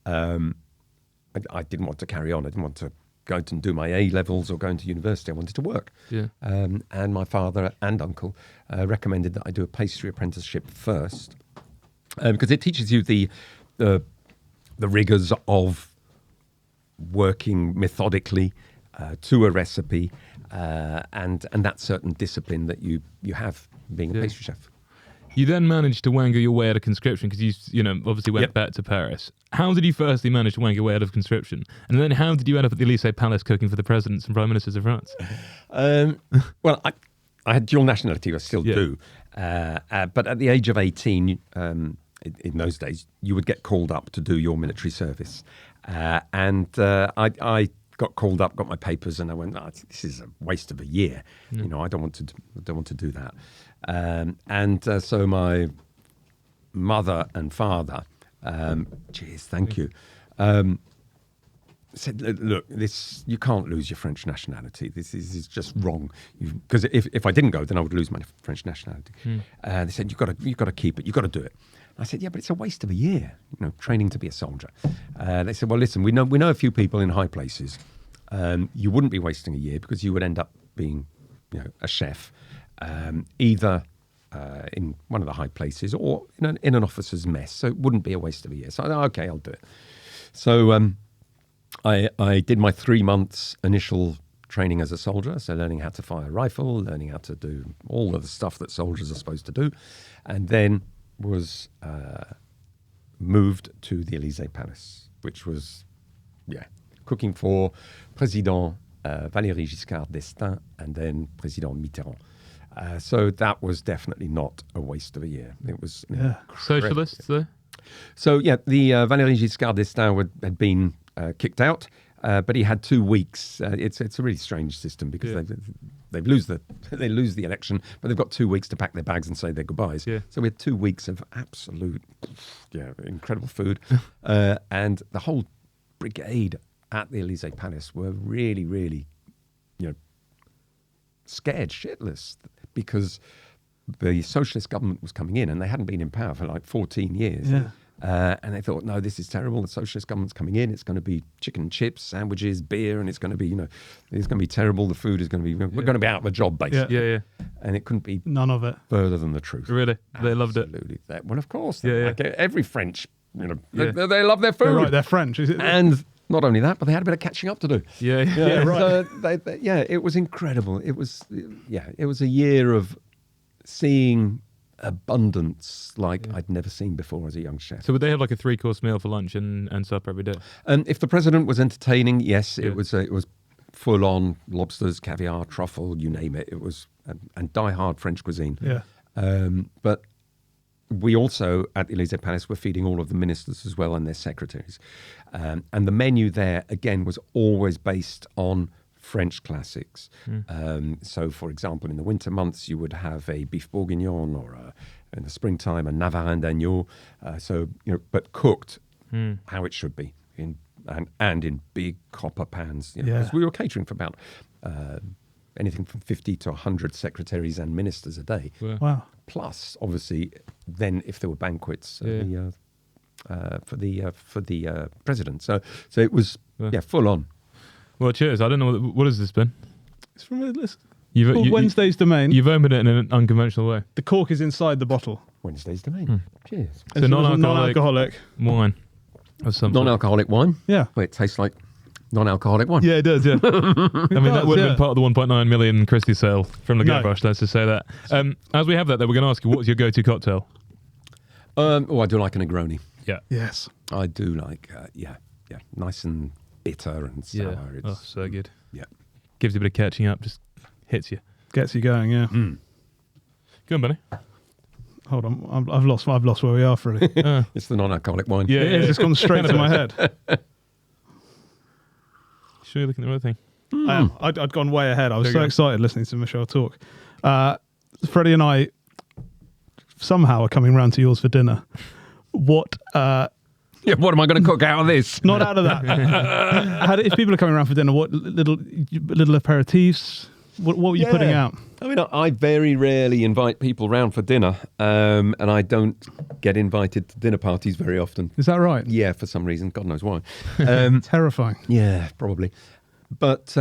I didn't want to carry on. I didn't want to go and do my A levels or go into university. I wanted to work. Yeah. And my father and uncle recommended that I do a pastry apprenticeship first because it teaches you the rigors of working methodically to a recipe and that certain discipline that you have being a pastry chef. You then managed to wangle your way out of conscription because you obviously went back to Paris. How did you firstly manage to wangle your way out of conscription? And then how did you end up at the Eliz Palace cooking for the presidents and prime ministers of France? Well, I had dual nationality, I still do. But at the age of 18, in those days, you would get called up to do your military service. And I got called up, got my papers, and I went, this is a waste of a year. I don't want to do that. So my mother and father, thank you, said, look, this you can't lose your French nationality. This is just wrong. Because if I didn't go, then I would lose my French nationality. They said, you've got to keep it. You've got to do it. I said, yeah, but it's a waste of a year, training to be a soldier. They said, well, listen, we know a few people in high places. You wouldn't be wasting a year because you would end up being, a chef, either in one of the high places or in an officer's mess. So it wouldn't be a waste of a year. So I thought, okay, I'll do it. So I did my 3 months initial training as a soldier. So learning how to fire a rifle, learning how to do all of the stuff that soldiers are supposed to do. And then was moved to the Eliz Palace, which was, cooking for Président Valéry Giscard d'Estaing and then Président Mitterrand. So that was definitely not a waste of a year. It was Socialists, though? So, the Valéry Giscard d'Estaing had been kicked out, but he had 2 weeks. It's a really strange system because they lose the election, but they've got 2 weeks to pack their bags and say their goodbyes. Yeah. So we had 2 weeks of absolute, incredible food, and the whole brigade at the Eliz Palace were really, really, scared shitless because the socialist government was coming in and they hadn't been in power for like 14 years. Yeah. And they thought, no, this is terrible. The socialist government's coming in. It's going to be chicken and chips, sandwiches, beer, and it's going to be, it's going to be terrible. The food is going to be, we're going to be out of a job, basically. Yeah. And it couldn't be none of it further than the truth. Really? They loved it. Absolutely. Well, of course. Like every French, they love their food. They're right, they're French. Is it? And not only that, but they had a bit of catching up to do. Yeah, right. So it was incredible. It was a year of seeing abundance like I'd never seen before as a young chef. So would they have like a 3-course meal for lunch and supper every day? If the president was entertaining, yes, it was full on lobsters, caviar, truffle, you name it. It was and die-hard French cuisine. Yeah. But we also at the Eliz Palace were feeding all of the ministers as well and their secretaries, and the menu there again was always based on French classics. So, for example, in the winter months, you would have a beef bourguignon, or in the springtime, a navarin d'agneau. But cooked how it should be, and in big copper pans. Because we were catering for about anything from 50 to 100 secretaries and ministers a day. Wow! Plus, obviously, then if there were banquets for the president. So it was full on. Well, cheers. I don't know what has this been. It's from a list. Wednesday's Domain. You've opened it in an unconventional way. The cork is inside the bottle. Wednesday's Domain. Cheers. So non-alcoholic wine of some sort. Non-alcoholic wine. Yeah. Well, it tastes like non-alcoholic wine. Yeah, it does. Yeah. I mean, that would have been part of the 1.9 million Christie sale from the Gavroche. Let's just say that. As we have that, we're going to ask you, what's your go-to cocktail? I do like a Negroni. Yeah. Yes. I do like. Nice and bitter and sour. Yeah. So good. Yeah. Gives you a bit of catching up, just hits you. Gets you going, yeah. Go on, Benny. Hold on, I've lost where we are, Freddie. It's the non-alcoholic wine. Yeah, it is. It's gone straight to my head. Sure you're looking at the right thing? I am. I'd gone way ahead. I was so excited listening to Michel talk. Freddie and I somehow are coming round to yours for dinner. What... what am I going to cook out of this? Not out of that. If people are coming around for dinner, what little aperitifs? What were you putting out? I mean, I very rarely invite people round for dinner, and I don't get invited to dinner parties very often. Is that right? Yeah, for some reason. God knows why. Terrifying. Yeah, probably. But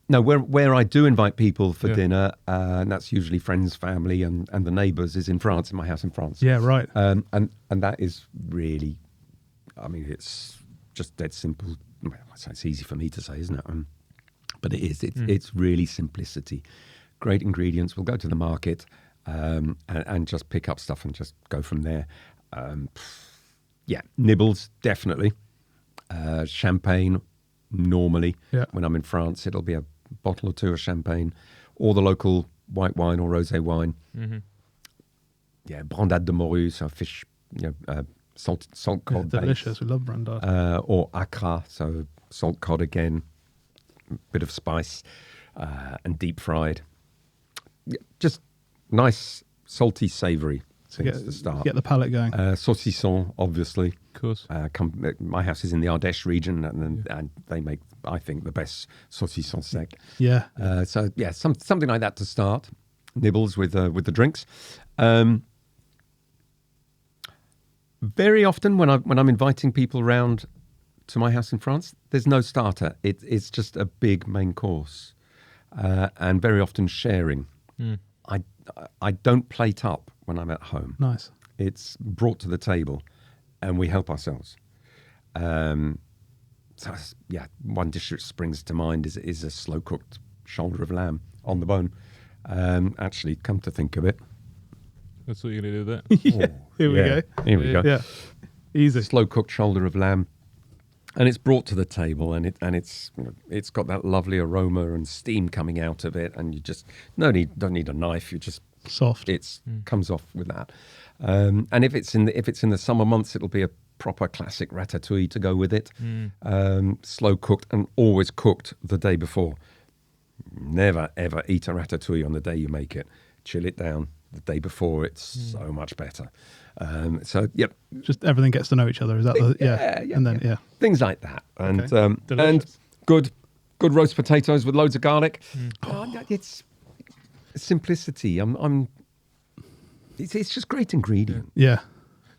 no, where I do invite people for dinner, and that's usually friends, family, and the neighbours, is in France, in my house in France. Yeah, right. And that is really... I mean, it's just dead simple. Well, it's easy for me to say, isn't it? But it is. It's really simplicity. Great ingredients. We'll go to the market and just pick up stuff and just go from there. Nibbles, definitely. Champagne, normally. Yeah. When I'm in France, it'll be a bottle or two of champagne, or the local white wine or rosé wine. Mm-hmm. Yeah, brandade de morue, so fish, salt cod. Delicious. We love brandade. Or acra, so salt cod again, bit of spice, and deep fried. Yeah, just nice, salty, savoury. things to start. Get the palate going. Saucisson, obviously. Of course. My house is in the Ardèche region, and they make, I think, the best saucisson sec. Yeah. So yeah, something like that to start. Nibbles with the drinks. Very often when I'm inviting people around to my house in France, there's no starter. It's just a big main course, and very often sharing. I don't plate up when I'm at home. Nice. It's brought to the table, and we help ourselves. So yeah, one dish that springs to mind is a slow cooked shoulder of lamb on the bone. Actually, come to think of it, That's what you're going to do there. Yeah. Here we go. Here we go. Yeah. Easy. Slow cooked shoulder of lamb, and it's brought to the table, and it's got that lovely aroma and steam coming out of it, and you just don't need a knife. You just Soft. comes off with that. And if it's in the summer months, it'll be a proper classic ratatouille to go with it. Slow cooked and always cooked the day before. Never ever eat a ratatouille on the day you make it. Chill it down the day before. It's so much better. So yep, Just everything gets to know each other. Is that the and then yeah. things like that, and Okay. and Delicious. good roast potatoes with loads of garlic. It's simplicity. It's just great ingredient. Yeah.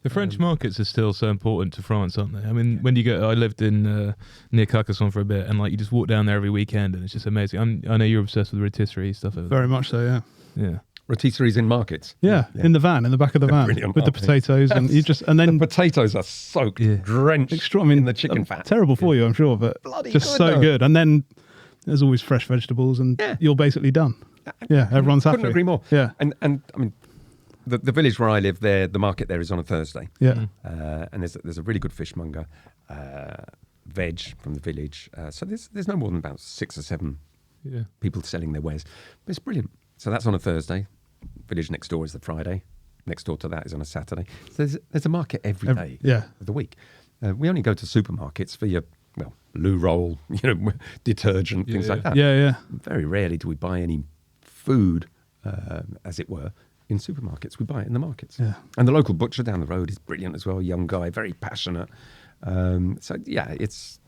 The French markets are still so important to France, aren't they? I mean, when you go, I lived in near Carcassonne for a bit, and like you just walk down there every weekend, and it's just amazing. I know you're obsessed with rotisserie stuff over there. Very much so. Yeah. Yeah. Rotisseries in markets. Yeah. In the van, in the back of the van, brilliant, with the aren't they? potatoes, and you just and The then potatoes are soaked, drenched in the chicken fat. Terrible for you, I'm sure, but Bloody just good, so though. good. And then there's always fresh vegetables, and you're basically done. Yeah, everyone's happy. Couldn't agree more. Yeah. And I mean, the village where I live, the market there is on a Thursday. Yeah. And there's a really good fishmonger, veg from the village. So there's no more than about 6 or 7 Yeah. people selling their wares. But it's brilliant. So that's on a Thursday. Village next door is the Friday. Next door to that is on a Saturday. So there's a market every day of the week. We only go to supermarkets for your loo roll, detergent, things like that. Yeah. Very rarely do we buy any food, as it were, in supermarkets. We buy it in the markets. Yeah. And the local butcher down the road is brilliant as well. Young guy, very passionate. So yeah, it's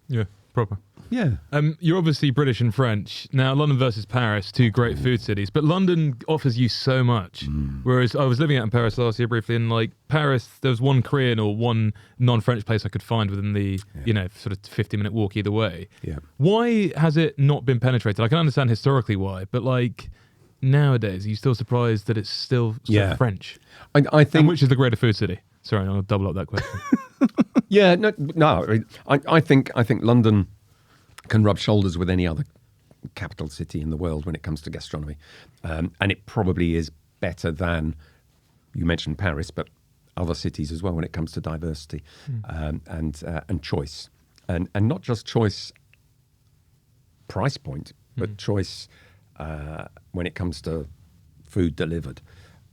Yeah. Proper. yeah. You're obviously British and French. Now, London versus Paris, two great food cities, but London offers you so much. Whereas I was living out in Paris last year briefly, and like Paris, there was one Korean or one non-French place I could find within the, sort of 50-minute walk either way. Yeah. Why has it not been penetrated? I can understand historically why, but like nowadays, are you still surprised that it's still so French? I And think which is the greater food city? Sorry, I'll double up that question. yeah, no. I think London can rub shoulders with any other capital city in the world when it comes to gastronomy, and it probably is better than you mentioned Paris, but other cities as well when it comes to diversity and choice, and not just choice price point, but choice when it comes to food delivered.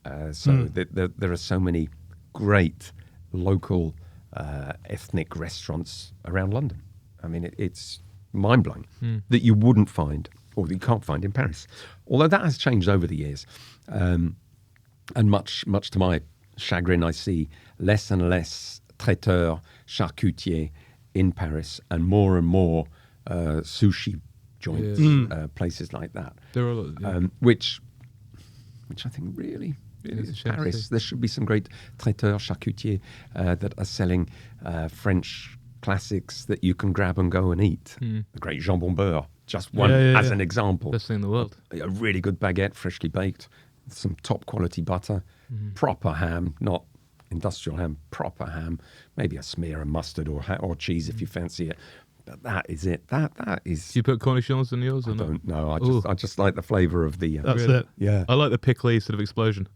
There are so many great local ethnic restaurants around London. I mean, it's mind-blowing that you wouldn't find, or that you can't find in Paris. Although that has changed over the years. And much to my chagrin, I see less and less traiteurs, charcutiers in Paris, and more sushi joints, places like that. There are a lot, Which I think really It's a shame to Paris. see. There should be some great traiteurs, charcutiers that are selling French classics that you can grab and go and eat. The great jambon beurre, just one as an example. best thing in the world. A really good baguette, freshly baked, some top quality butter, proper ham, not industrial ham, proper ham, maybe a smear of mustard or cheese if you fancy it. But that is it. That is. Do you put cornichons in yours or I not? don't know. Ooh. I just like the flavour of the. That's Really? it. Yeah. I like the pickly sort of explosion.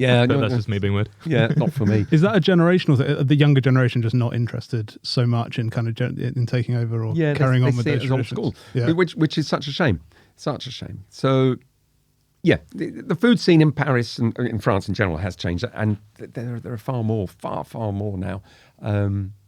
Yeah. But no, that's just me being weird. Yeah, not for me. Is that a generational thing? Are the younger generation just not interested so much in kind of in taking over or carrying they on with see it those as old traditions? school, Yeah. which is such a shame. Such a shame. So, yeah, the food scene in Paris and in France in general has changed, and there are far more now.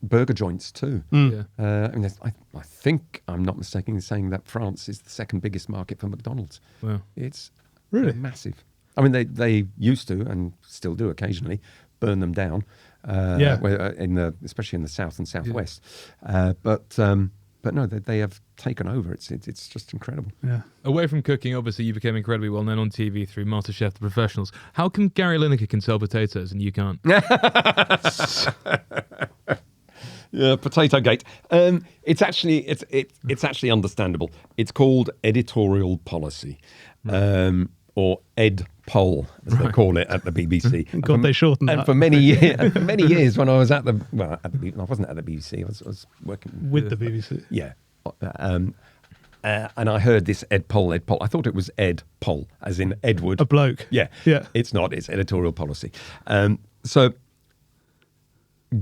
Burger joints too. Yeah. I think I'm not mistaken in saying that France is the second biggest market for McDonald's. Wow. It's Really? massive. I mean, they used to and still do occasionally burn them down. Especially in the south and southwest. But no, they have taken over. It's just incredible. Yeah. Away from cooking, obviously, you became incredibly well known on TV through MasterChef, The Professionals. How come Gary Lineker can sell potatoes and you can't? Yeah, Potato Gate. It's actually understandable. It's called editorial policy, or Ed Poll, as they call it at the BBC. God, they shortened that. And for many years, when I was I wasn't at the BBC. I was working with the BBC. Yeah, and I heard this Ed Poll. I thought it was Ed Poll, as in Edward, A bloke. Yeah. It's not. It's editorial policy. So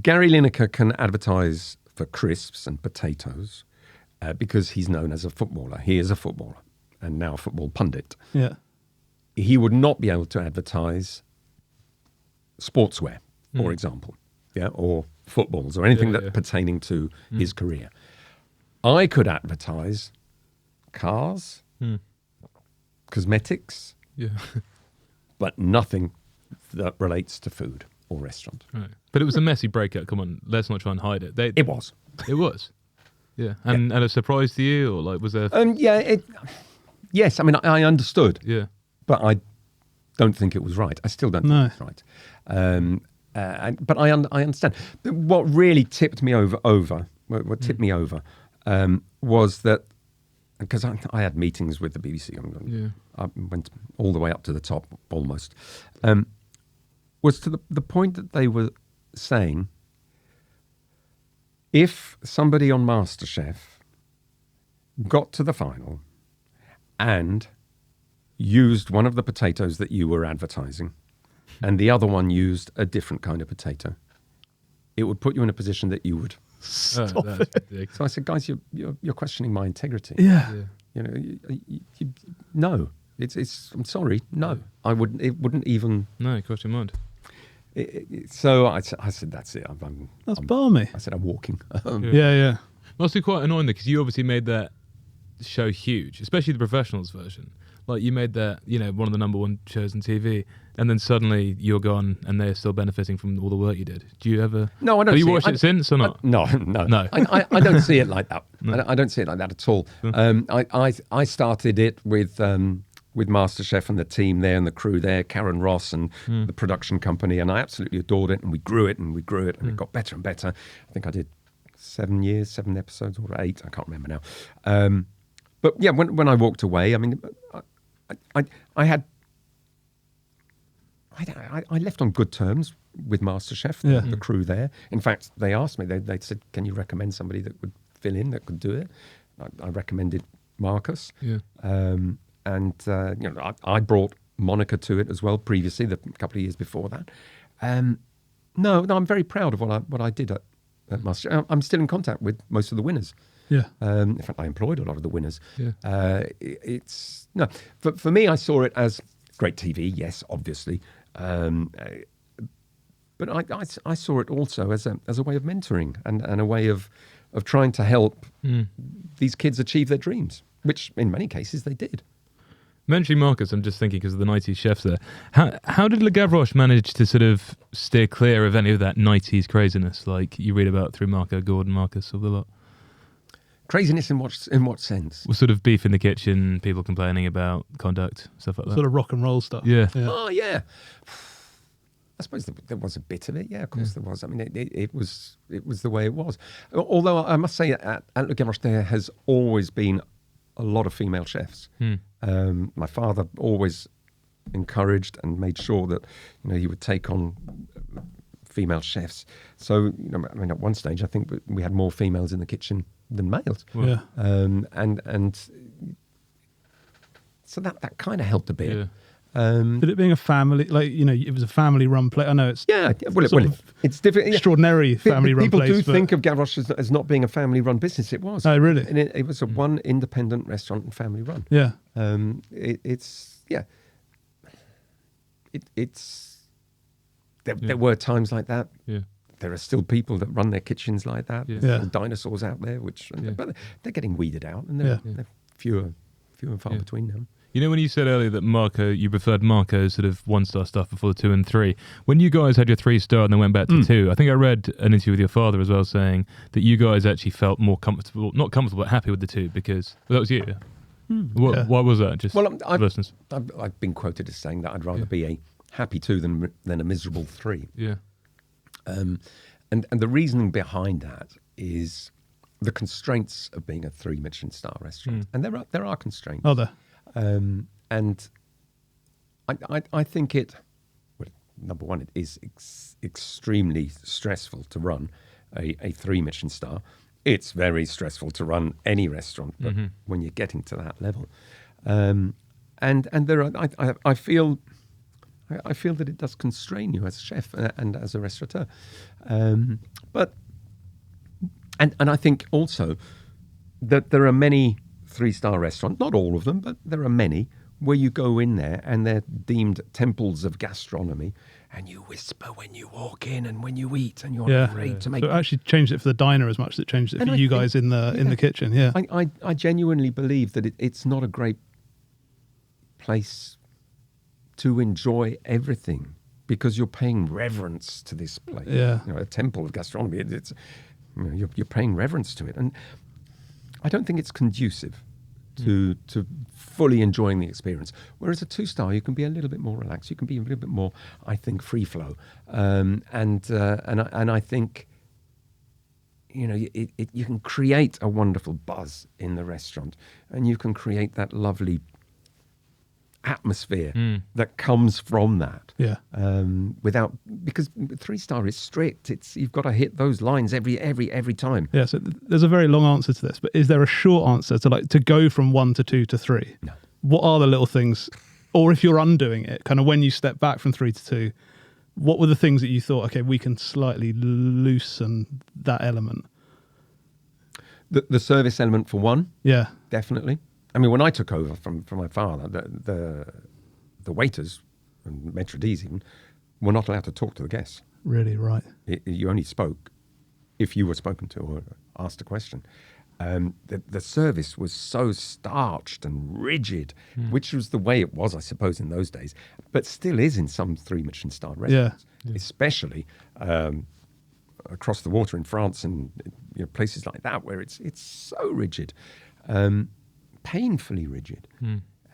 Gary Lineker can advertise for crisps and potatoes because he's known as a footballer. He is a footballer and now a football pundit. Yeah. He would not be able to advertise sportswear, for example, or footballs or anything pertaining to his career. I could advertise cars, cosmetics, but nothing that relates to food or restaurant. Right. But it was a messy breakup. Come on, let's not try and hide it. It was. It was. Yeah. And a surprise to you, or like was there? Yes. I mean, I understood. Yeah. But I don't think it was right. I still don't think it was right. But I understand. What really tipped me over, what tipped me over, was that, because I had meetings with the BBC. I went all the way up to the top, almost. Was to the point that they were saying, if somebody on MasterChef got to the final and used one of the potatoes that you were advertising and the other one used a different kind of potato, it would put you in a position that you would Stop it. Ridiculous. So I said, guys, you're questioning my integrity. Yeah. You know, no. It's. I'm sorry. No, I wouldn't. It wouldn't even. No, cross your mind. So I said, that's it. That's balmy. I said, I'm walking. Yeah. Must be quite annoying though, because you obviously made that show huge, especially the Professionals version. Like you made that, one of the number one shows on TV, and then suddenly you're gone, and they're still benefiting from all the work you did. Do you ever? No, I don't. Have you watched it since or not? No. I don't see it like that. No. I don't see it like that at all. I started it with MasterChef and the team there and the crew there, Karen Ross and the production company, and I absolutely adored it. And we grew it, and it got better and better. I think I did 7 episodes or 8. I can't remember now. But yeah, when I walked away, I mean, I left on good terms with MasterChef, the crew there. In fact, they asked me, they said, can you recommend somebody that would fill in, that could do it? I recommended Marcus. Yeah. I brought Monica to it as well previously, a couple of years before that. No, I'm very proud of what I did at MasterChef. I'm still in contact with most of the winners. Yeah. In fact, I employed a lot of the winners. Yeah. For me, I saw it as great TV, yes, obviously, but I saw it also as a way of mentoring and a way of trying to help these kids achieve their dreams, which in many cases they did. Mentioning Marcus, I'm just thinking because of the 90s chefs there. How did Le Gavroche manage to sort of steer clear of any of that 90s craziness, like you read about through Marco, Gordon, Marcus, all the lot? Craziness in what sense? Was sort of beef in the kitchen, people complaining about conduct, stuff like that. Sort of rock and roll stuff. Yeah. Oh yeah. I suppose there was a bit of it. Yeah, of course there was. I mean, it was the way it was. Although I must say, at Le Gavroche there has always been a lot of female chefs. My father always encouraged and made sure that he would take on female chefs. So I mean, at one stage I think we had more females in the kitchen than males. Yeah. And so that kind of helped a bit. Yeah. Did it being a family, it was a family-run place? I know it's it's different. Extraordinary family-run place. People do think of Gavroche as not being a family-run business. It was. Oh, really? And it was a one independent restaurant and family-run. Yeah. There were times like that. Yeah. There are still people that run their kitchens like that. Yeah. There's still dinosaurs out there, but they're getting weeded out, and they're fewer and far between them. You know when you said earlier that you preferred Marco's sort of 1-star stuff before the 2 and 3. When you guys had your 3-star and then went back to 2, I think I read an interview with your father as well saying that you guys actually felt more comfortable, not comfortable, but happy with the 2 because that was you. Why was that? Just listeners. I've been quoted as saying that I'd rather be a happy 2 than a miserable 3. Yeah. And the reasoning behind that is the constraints of being a 3 Michelin star restaurant, and there are constraints. Oh, there. And I think number one, it is extremely stressful to run a 3 Michelin star. It's very stressful to run any restaurant, but when you're getting to that level, and there are, I feel that it does constrain you as a chef and as a restaurateur, but I think also that there are many 3-star restaurants, not all of them, but there are many where you go in there and they're deemed temples of gastronomy, and you whisper when you walk in and when you eat, and you're afraid to make. So it actually changed it for the diner as much as it changed it for you guys in the kitchen. Yeah, I genuinely believe that it's not a great place to enjoy everything because you're paying reverence to this place. Yeah, a temple of gastronomy. It's you're paying reverence to it, and I don't think it's conducive to fully enjoying the experience. Whereas a 2-star, you can be a little bit more relaxed. You can be a little bit more, I think, free flow. And I think, you can create a wonderful buzz in the restaurant, and you can create that lovely atmosphere that comes from that. Yeah. Because 3-star is strict. You've got to hit those lines every time. Yeah. So there's a very long answer to this, but is there a short answer to go from 1 to 2 to 3? No. What are the little things, or if you're undoing it, kind of when you step back from 3 to 2, what were the things that you thought, okay, we can slightly loosen that element? The service element for one. Yeah. Definitely. I mean, when I took over from my father, the waiters, and maître d's even, were not allowed to talk to the guests. Really, right. You only spoke if you were spoken to or asked a question. The service was so starched and rigid, which was the way it was, I suppose, in those days, but still is in some 3 Michelin star restaurants, especially across the water in France and places like that where it's so rigid. Painfully rigid.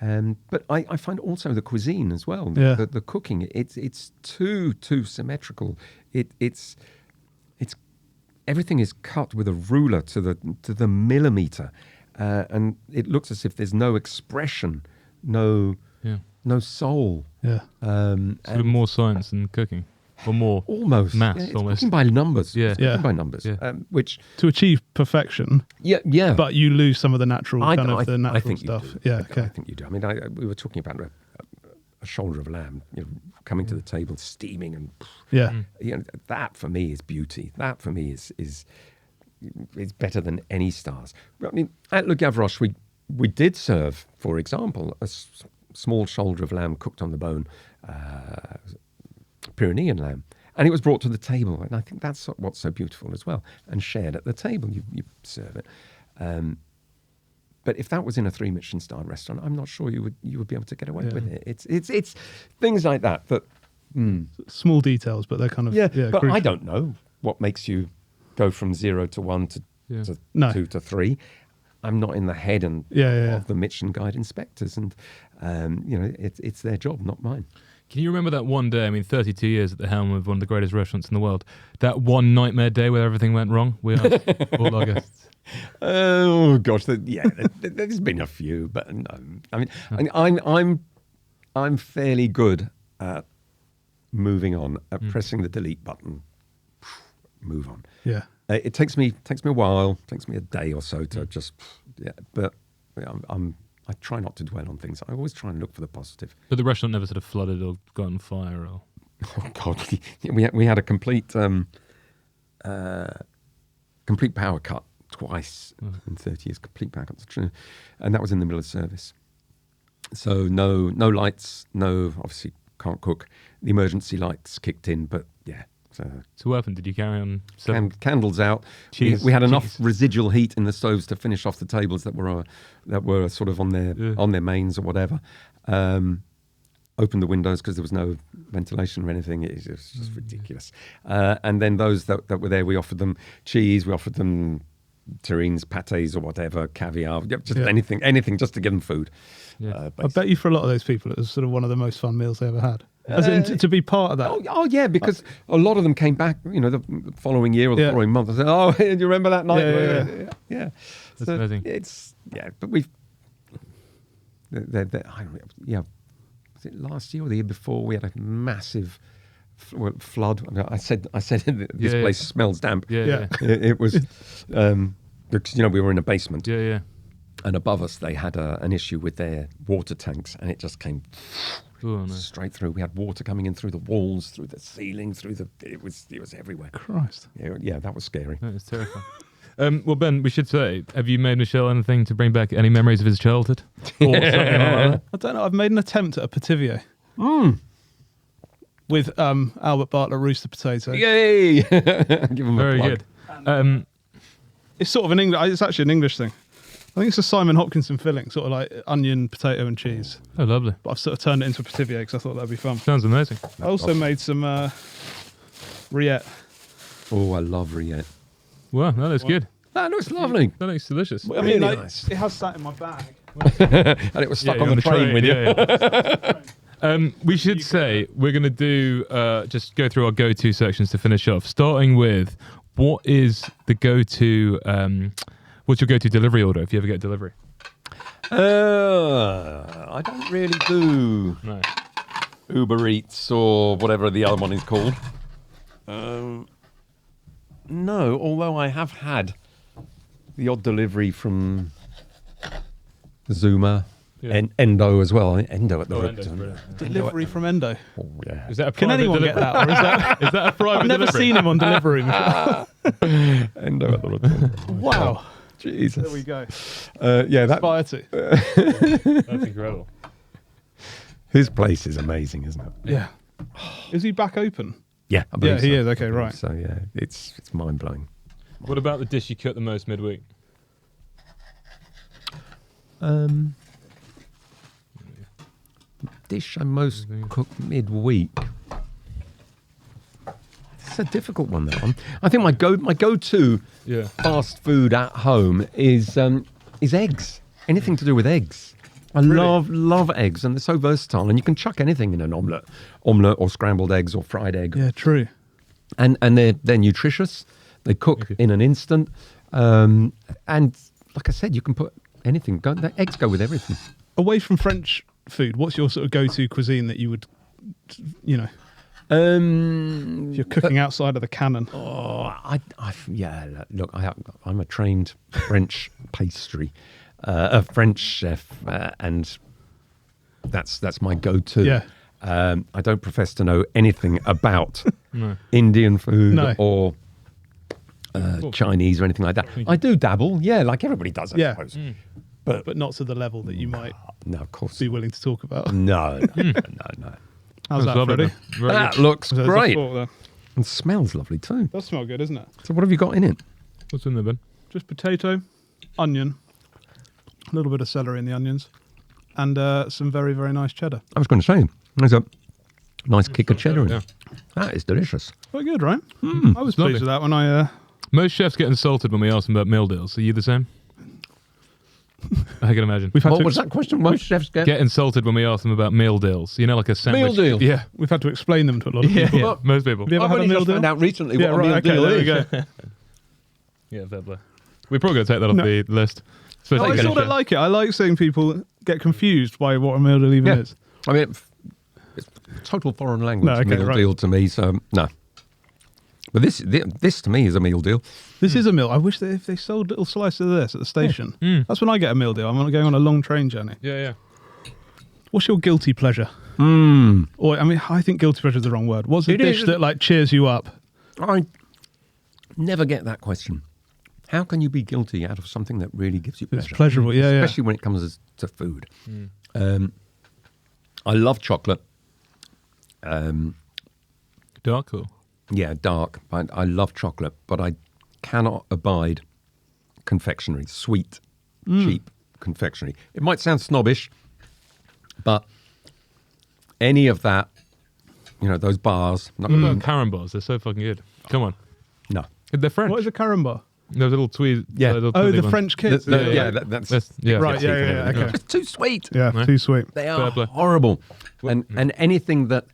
But I find also the cuisine as well, the cooking, it's too symmetrical. It's everything is cut with a ruler to the millimeter, and it looks as if there's no expression, no soul. Yeah. Sort of more science than cooking. Or more almost maths, it's almost. cooking by numbers. Yeah. By numbers. Which to achieve perfection. Yeah. But you lose some of the natural I natural think stuff. You do. Yeah. Okay. I think you do. I mean, we were talking about a shoulder of lamb, coming to the table, steaming, and that for me is beauty. That for me is better than any stars. I mean, at Le Gavroche, we did serve, for example, a small shoulder of lamb cooked on the bone. Pyrenean lamb, and it was brought to the table, and I think that's what's so beautiful as well, and shared at the table. You serve it, but if that was in a 3 Michelin star restaurant, I'm not sure you would be able to get away with it. It's things like that small details, but they're kind of But crucial. I don't know what makes you go from 0 to 1 to 2 to 3. I'm not in the head of the Michelin Guide inspectors, and it's their job, not mine. Can you remember that one day, 32 years at the helm of one of the greatest restaurants in the world, that one nightmare day where everything went wrong? We asked all our guests. Oh, gosh. There's been a few, but no. I mean, I'm fairly good at moving on, at pressing the delete button, move on. Yeah. It takes me a while, takes me a day or so to just, but I try not to dwell on things. I always try and look for the positive. But the restaurant never sort of flooded or got on fire or... Oh, God. We had a complete power cut twice in 30 years. Complete power cut. And that was in the middle of service. So no lights, obviously can't cook. The emergency lights kicked in, but So So what happened? Did you carry on? selling? candles out. Cheese, We had enough cheese. residual heat in the stoves to finish off the tables that were sort of on their mains or whatever. Opened the windows because there was no ventilation or anything. It was just ridiculous. And then those that were there, we offered them cheese. We offered them terrines, pâtés or whatever, caviar, just anything just to give them food. Yeah. I bet you for a lot of those people, it was sort of one of the most fun meals they ever had. As in, to be part of that. Oh yeah, because a lot of them came back, the following year or the following month. I said, "Oh, do you remember that night?" Yeah. That's So amazing. but we've, was it last year or the year before? We had a massive flood. I said this place smells damp. Yeah. It was because we were in a basement. Yeah. And above us, they had an issue with their water tanks, and it just came Oh, no. straight through. We had water coming in through the walls, through the ceiling, it was everywhere. Christ. Yeah, that was scary. That is terrifying. Well, Ben, we should say, have you made Michel anything to bring back any memories of his childhood? Or something like that? I don't know. I've made an attempt at a pativio with Albert Bartlett rooster potato. Yay! Give him a Very plug. good. It's sort of an English. It's actually an English thing. I think it's a Simon Hopkinson filling, sort of like onion, potato, and cheese. Oh, lovely. But I've sort of turned it into a pativio because I thought that'd be fun. Sounds amazing. I also made some rillette. Oh, I love rillette. Wow, that is good. That looks lovely. That looks delicious. I mean, Really like, nice. it has sat in my bag. And it was stuck Yeah, on you're the train with you. Yeah. We should say we're going to do just go through our go-to sections to finish off, starting with what is the go-to. What's your go-to delivery order if you ever get delivery? I don't really do No. Uber Eats or whatever the other one is called. No, although I have had the odd delivery from Zuma, Yeah. Endo as well. Endo at the Endo's brilliant. Delivery from Endo. Oh, yeah. Is that a Can private anyone get delivery? that? Or is that? Is that a private I've never delivery? seen him on delivery before. Endo at the rotunda. Wow. Jesus. There we go. Yeah, Aspire to. That's incredible. his place is amazing, isn't it? Yeah. Is he back open? Yeah, I believe Yeah, he so. is. Okay, I believe right. So yeah, it's mind blowing. What about the dish you cook the most midweek? Dish I most cook midweek. It's a difficult one, that one. I think my go-to Yeah. fast food at home is eggs. Anything to do with eggs. I love eggs, and they're so versatile. And you can chuck anything in an omelette or scrambled eggs or fried egg. Yeah, true. And they're nutritious. They cook in an instant. And like I said, you can put anything. The eggs go with everything. Away from French food, what's your sort of go-to cuisine that you would, if you're cooking outside of the canon? Look, I'm a trained French a French chef, and that's my go-to. Yeah. I don't profess to know anything about No. Indian food No. or Chinese or anything like that. I do dabble, like everybody does, I Yeah. suppose. But not to the level that you might No, of course. be willing to talk about. No. How's that, lovely, Freddie? man. Very That good. looks There's a great. thought there. And smells lovely too. Does smell good, isn't it? So what have you got in it? What's in there, Ben? Just potato, onion, a little bit of celery in the onions, and some very, very nice cheddar. I was going to say, there's a nice kick of cheddar in Yeah. it. That is delicious. Quite good, right? I was lovely. pleased with that when I... Most chefs get insulted when we ask them about meal deals. Are you the same? I can imagine. We've had What to was that question? Most chefs get? Get insulted when we ask them about meal deals. You know, like a sandwich. Meal deal? Yeah. We've had to explain them to a lot of people. Yeah, most people. Have you ever I've had a only meal just deal? found out recently Yeah, what a meal right. Okay, deal there we is. go. Yeah, fair play. We're probably going to take that off No. the list. Oh, Especially I getting sort of chef. like it. I like seeing people get confused by what a meal deal even is. I mean, it's total foreign language No, okay, meal right. deal to me, so no. But this to me is a meal deal. This is a meal. I wish that if they sold little slices of this at the station. That's when I get a meal deal. I'm going on a long train journey. Yeah. What's your guilty pleasure? Or I mean, I think guilty pleasure is the wrong word. What's a It dish is. that like cheers you up? I never get that question. How can you be guilty out of something that really gives you It's pleasure? pleasurable. Yeah, yeah. Especially when it comes to food. I love chocolate. Dark or? Yeah, dark. I love chocolate, but I cannot abide confectionery, sweet, cheap confectionery. It might sound snobbish, but any of that, those bars. Not What about carambars? They're so fucking good. Come on. No. They're French. What is a carambar? Those little tweed. Yeah. little Oh, twiddly the ones. French kids. That's Yeah. Right, yeah, okay. It's too sweet. Yeah, No. too sweet. They Fair are play. horrible. And anything that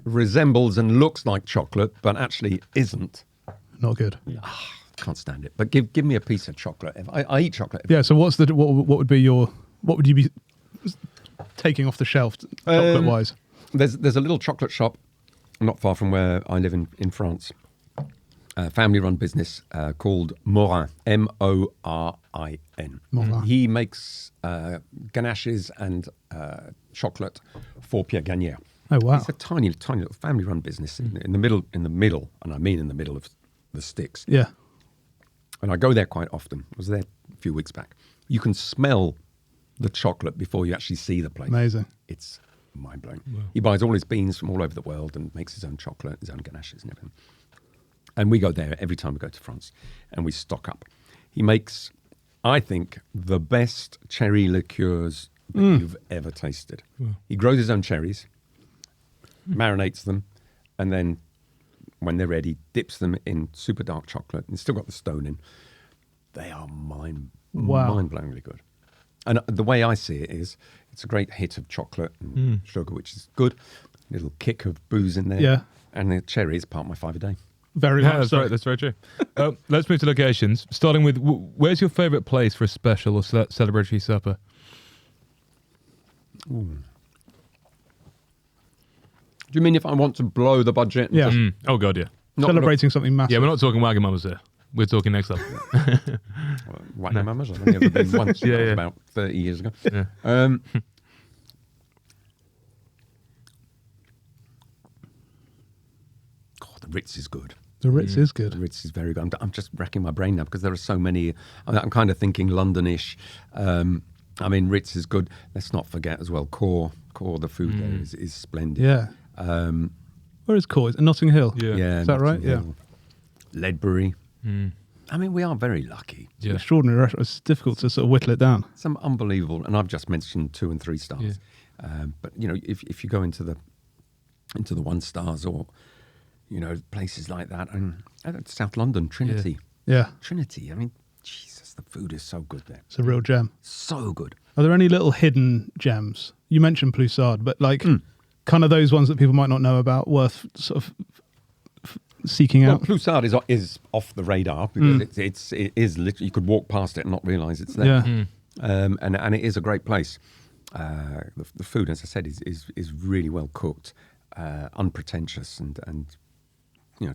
resembles and looks like chocolate but actually isn't, Not good. can't stand it. But give me a piece of chocolate. I eat chocolate. Yeah. So what would you be taking off the shelf chocolate wise? There's a little chocolate shop not far from where I live in France. A family-run business called Morin, Morin. Morin. He makes ganaches and chocolate for Pierre Gagnère. Oh wow. It's a tiny little family-run business in the middle, and I mean in the middle of the sticks. Yeah. And I go there quite often. I was there a few weeks back. You can smell the chocolate before you actually see the place. Amazing. It's mind-blowing. Wow. He buys all his beans from all over the world and makes his own chocolate, his own ganaches and everything. And we go there every time we go to France, and we stock up. He makes, I think, the best cherry liqueurs that you've ever tasted. Wow. He grows his own cherries, marinates them, and then when they're ready, dips them in super dark chocolate, and still got the stone in. They are mind-blowingly good. And the way I see it is, it's a great hit of chocolate and sugar, which is good. A little kick of booze in there. Yeah. And the cherry is part of my 5 a day. Very Yeah, much that's so. right. That's very true. Let's move to locations. Starting with, where's your favourite place for a special or celebratory supper? Do you mean if I want to blow the budget? and Yeah. just Oh god, yeah. not Celebrating something massive. Yeah, we're not talking Wagamamas here. We're talking next level. Right now, I've only ever been once. Yeah, That was yeah. about 30 years ago. Yeah. God, the Ritz is good. The Ritz is The good. Ritz is very good. I'm just racking my brain now because there are so many. I'm kind of thinking Londonish. Ritz is good. Let's not forget as well, Core, the food there is splendid. Yeah. Where is Core? Is it Notting Hill? Yeah. Yeah, Is that right? Notting Hill. Ledbury. We are very lucky. Yeah. Extraordinary restaurant. It's difficult to sort of whittle it down. Some unbelievable, and I've just mentioned 2 and 3 stars. Yeah. But if you go into the 1 stars or places like that, and South London, Trinity, Yeah. Trinity. Jesus, the food is so good there, It's a real gem. so good. Are there any little hidden gems? You mentioned Ploussard, but kind of those ones that people might not know about, worth sort of seeking Well, out. Ploussard is off the radar because it is literally, you could walk past it and not realise it's there. Yeah. And it is a great place. The food, as I said, is really well cooked, unpretentious, and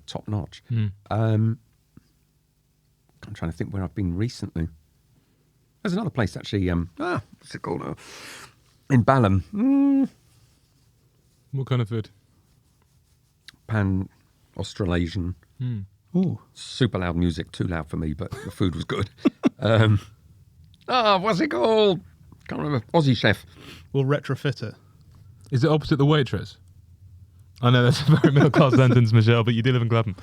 top notch. I'm trying to think where I've been recently. There's another place actually. What's it called? In Balham. What kind of food? Pan Australasian. Ooh. Super loud music, too loud for me, but the food was good. What's it called? Can't remember. Aussie chef. We'll retrofit it. Is it opposite the waitress? I know that's a very middle class sentence, Michelle, but you do live in Clapham.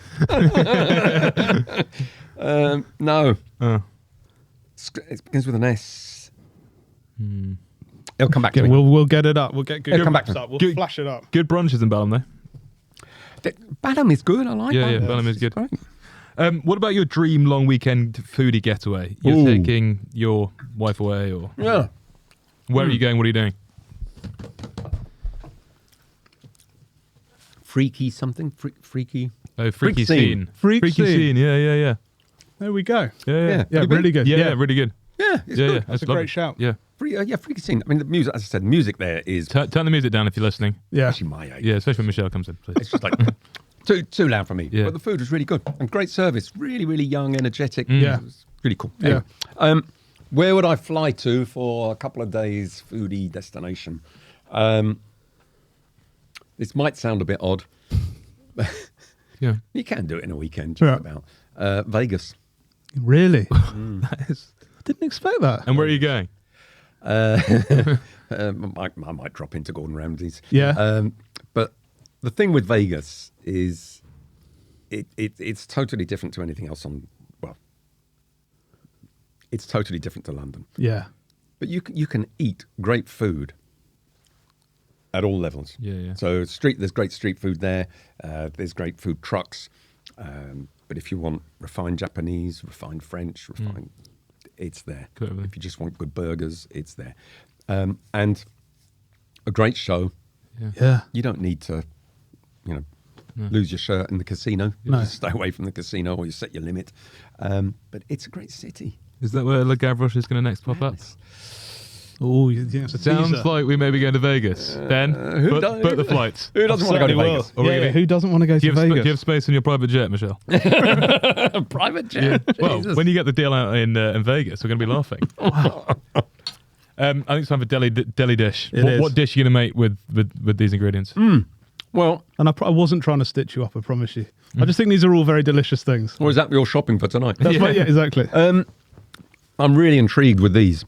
No. Oh. It begins with an S. It'll come back to Yeah, me. we'll get it up. We'll get Google It'll come back Maps to me. up. We'll Good- flash it up. Good brunches in Balham, though. Balham is good. I like Yeah, Balham. Balham is good. Great. What about your dream long weekend foodie getaway? You're Ooh. taking your wife away, or Yeah. where are you going? What are you doing? Freaky something? Freaky? Oh, freaky Freak scene. scene. Freak Freaky scene. scene. Yeah. There we go. Yeah. Yeah, Good really good. Yeah, really good. Yeah, it's Yeah, good. yeah. That's a lovely. great shout. Yeah. Freaky scene. The music, as I said, the music there is Turn the music down if you're listening. Yeah. actually my age. Yeah, especially when Michelle comes in, please. It's just like too loud for me. Yeah. But the food was really good and great service. Really, really young, energetic. Yeah. It was really cool. Yeah. Anyway, where would I fly to for a couple of days foodie destination? This might sound a bit odd. Yeah. You can do it in a weekend, just Yeah. about. Vegas. Really? That is- I didn't expect that. And where are you going? I might drop into Gordon Ramsay's. Yeah. But the thing with Vegas is it's totally different to anything else it's totally different to London. Yeah. But you can eat great food at all levels. Yeah. So there's great street food there. There's great food trucks. But if you want refined Japanese, refined French, it's there. Totally. If you just want good burgers, it's there. And a great show. Yeah. You don't need to, lose your shirt in the casino. You No. just stay away from the casino or you set your limit. But it's a great city. Is that where Le Gavroche is going to next pop up? Oh, you think it's a Sounds teaser? like we may be going to Vegas. Ben, book the flights. Who doesn't want to go to Certainly Vegas? will. Are we Yeah, gonna- who doesn't want to go Do to you Vegas? have space in your private jet, Michelle? Private jet. Well, Jesus. when you get the deal out in Vegas, we're going to be laughing. I think it's time for Deli Dish. It is. What dish are you going to make with these ingredients? Well, And I wasn't trying to stitch you up, I promise you. I just think these are all very delicious things. or is that your shopping for tonight? That's right, yeah, exactly. I'm really intrigued with these.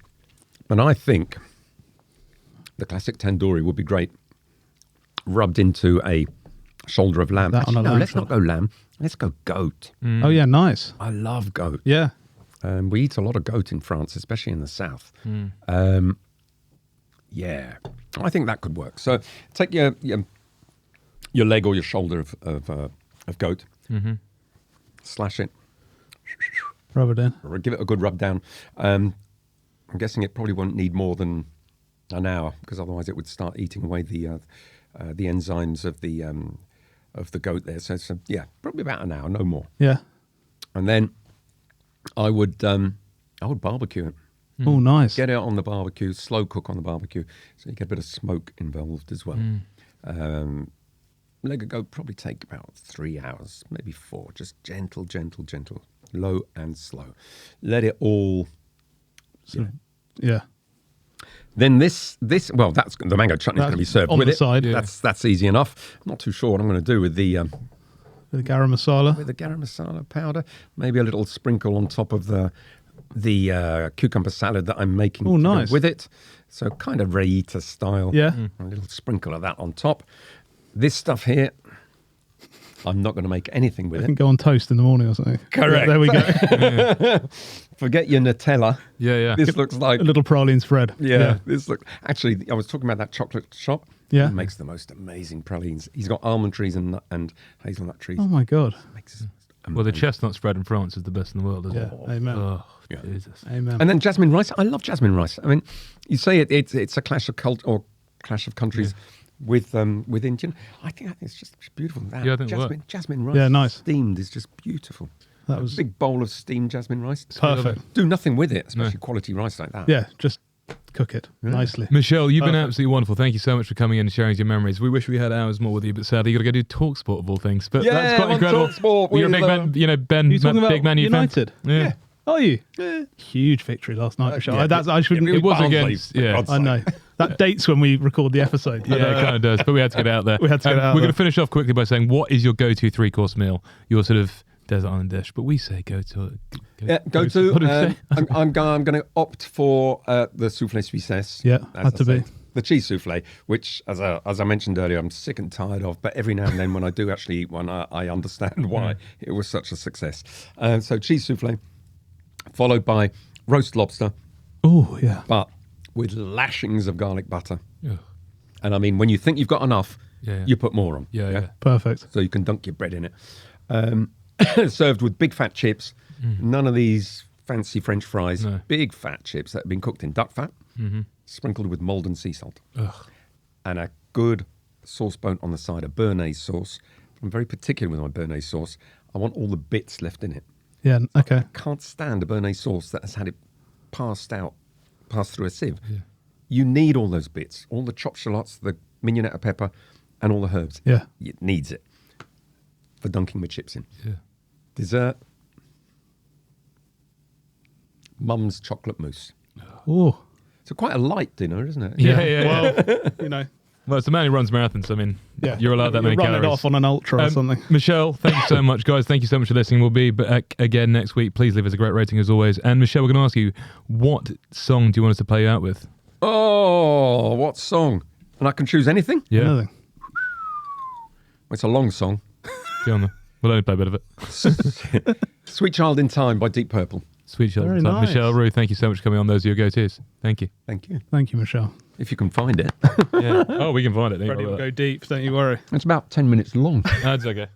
And I think the classic tandoori would be great rubbed into a shoulder of lamb. That on a Actually, no, lamb let's not go lamb. Let's go goat. Oh, yeah, nice. I love goat. Yeah. We eat a lot of goat in France, especially in the south. Yeah, I think that could work. So take your leg or your shoulder of goat, slash it, Rub it in. or give it a good rub down. I'm guessing it probably won't need more than an hour because otherwise it would start eating away the enzymes of the goat there. So yeah, probably about an hour, no more. Yeah. And then I would barbecue it. Oh, nice. Get it on the barbecue, slow cook on the barbecue, so you get a bit of smoke involved as well. Leg of goat probably take about 3 hours, maybe 4. Just gentle, low and slow. Let it all. Yeah. Then this well, that's the mango chutney is going to be served on with the it. side. Yeah. That's easy enough. I'm not too sure what I'm going to do with the With the garam masala. garam masala powder. Maybe a little sprinkle on top of the cucumber salad that I'm making Oh, to go nice. with it. So kind of Rayita style. Yeah. A little sprinkle of that on top. This stuff here, I'm not going to make anything with I it. can go on toast in the morning or something. Correct. There we go. Forget your Nutella. Yeah. This looks like A little praline spread. This look. Actually, I was talking about that chocolate shop. Yeah. He makes the most amazing pralines. He's got almond trees and hazelnut trees. Oh, my God. Makes Well, the chestnut spread in France is the best in the world, isn't Yeah. it? Amen. Oh, Yeah. Jesus. Amen. And then jasmine rice. I love jasmine rice. I mean, you say it's a clash of clash of countries with Indian. I think it's just beautiful. That Yeah, I think it works. jasmine rice. Yeah, nice. Steamed is just beautiful. That A was big bowl of steamed jasmine rice. perfect. Do nothing with it, especially quality rice like that. Yeah, just cook it nicely. Michelle, you've been Perfect. absolutely wonderful. Thank you so much for coming in and sharing your memories. We wish we had hours more with you, but sadly, you got to go do talk sport of all things. But Yeah, that's quite on incredible. TalkSport You're a with, big man, Ben, You talking about big Man U fan? United? Yeah. Are you? Huge victory last night, Michelle. yeah. I shouldn't. It was Barnsley, against, for yeah. God's I know. That dates when we record the episode. Yeah, it kind of does, but we had to get it out there. We had to get it out We're there. going to finish off quickly by saying, what is your go-to three-course meal? Your sort of desert island dish, but we say go to. Go to. What do we say? I'm going to opt for the soufflé suissesse. Yeah, as had I to be. said. The cheese soufflé, which, as I mentioned earlier, I'm sick and tired of. But every now and then, when I do actually eat one, I understand why it was such a success. So cheese soufflé, followed by roast lobster, Oh, yeah. but with lashings of garlic butter. Yeah. And I mean, when you think you've got enough, Yeah. you put more on. Yeah. Perfect. So you can dunk your bread in it. Served with big fat chips. None of these fancy French fries. No. Big fat chips that have been cooked in duck fat, sprinkled with Maldon sea salt. Ugh. And a good sauce bone on the side, a béarnaise sauce. I'm very particular with my béarnaise sauce. I want all the bits left in it. Yeah, okay. Can't stand a béarnaise sauce that has had it passed through a sieve. Yeah. You need all those bits, all the chopped shallots, the mignonette pepper, and all the herbs. Yeah. It needs it for dunking my chips in. Yeah. Dessert, Mum's chocolate mousse. Oh. So quite a light dinner, isn't it? Yeah. Well, you know, Well, it's the man who runs marathons. I mean, yeah. you're allowed that many run calories. it off on an ultra or something. Michelle, thank you so much, guys. Thank you so much for listening. We'll be back again next week. Please leave us a great rating as always. And Michelle, we're going to ask you, what song do you want us to play you out with? Oh, what song? And I can choose anything? Yeah. Nothing. It's a long song. Go on then. We'll only play a bit of it. Sweet Child in Time by Deep Purple. Sweet show. Very nice. Michel Roux, thank you so much for coming on. Those are your go-tos. Thank you. Thank you. Thank you, Michelle. If you can find it. Yeah. Oh, we can find it. Freddie will go deep, don't you worry. It's about 10 minutes long. That's okay.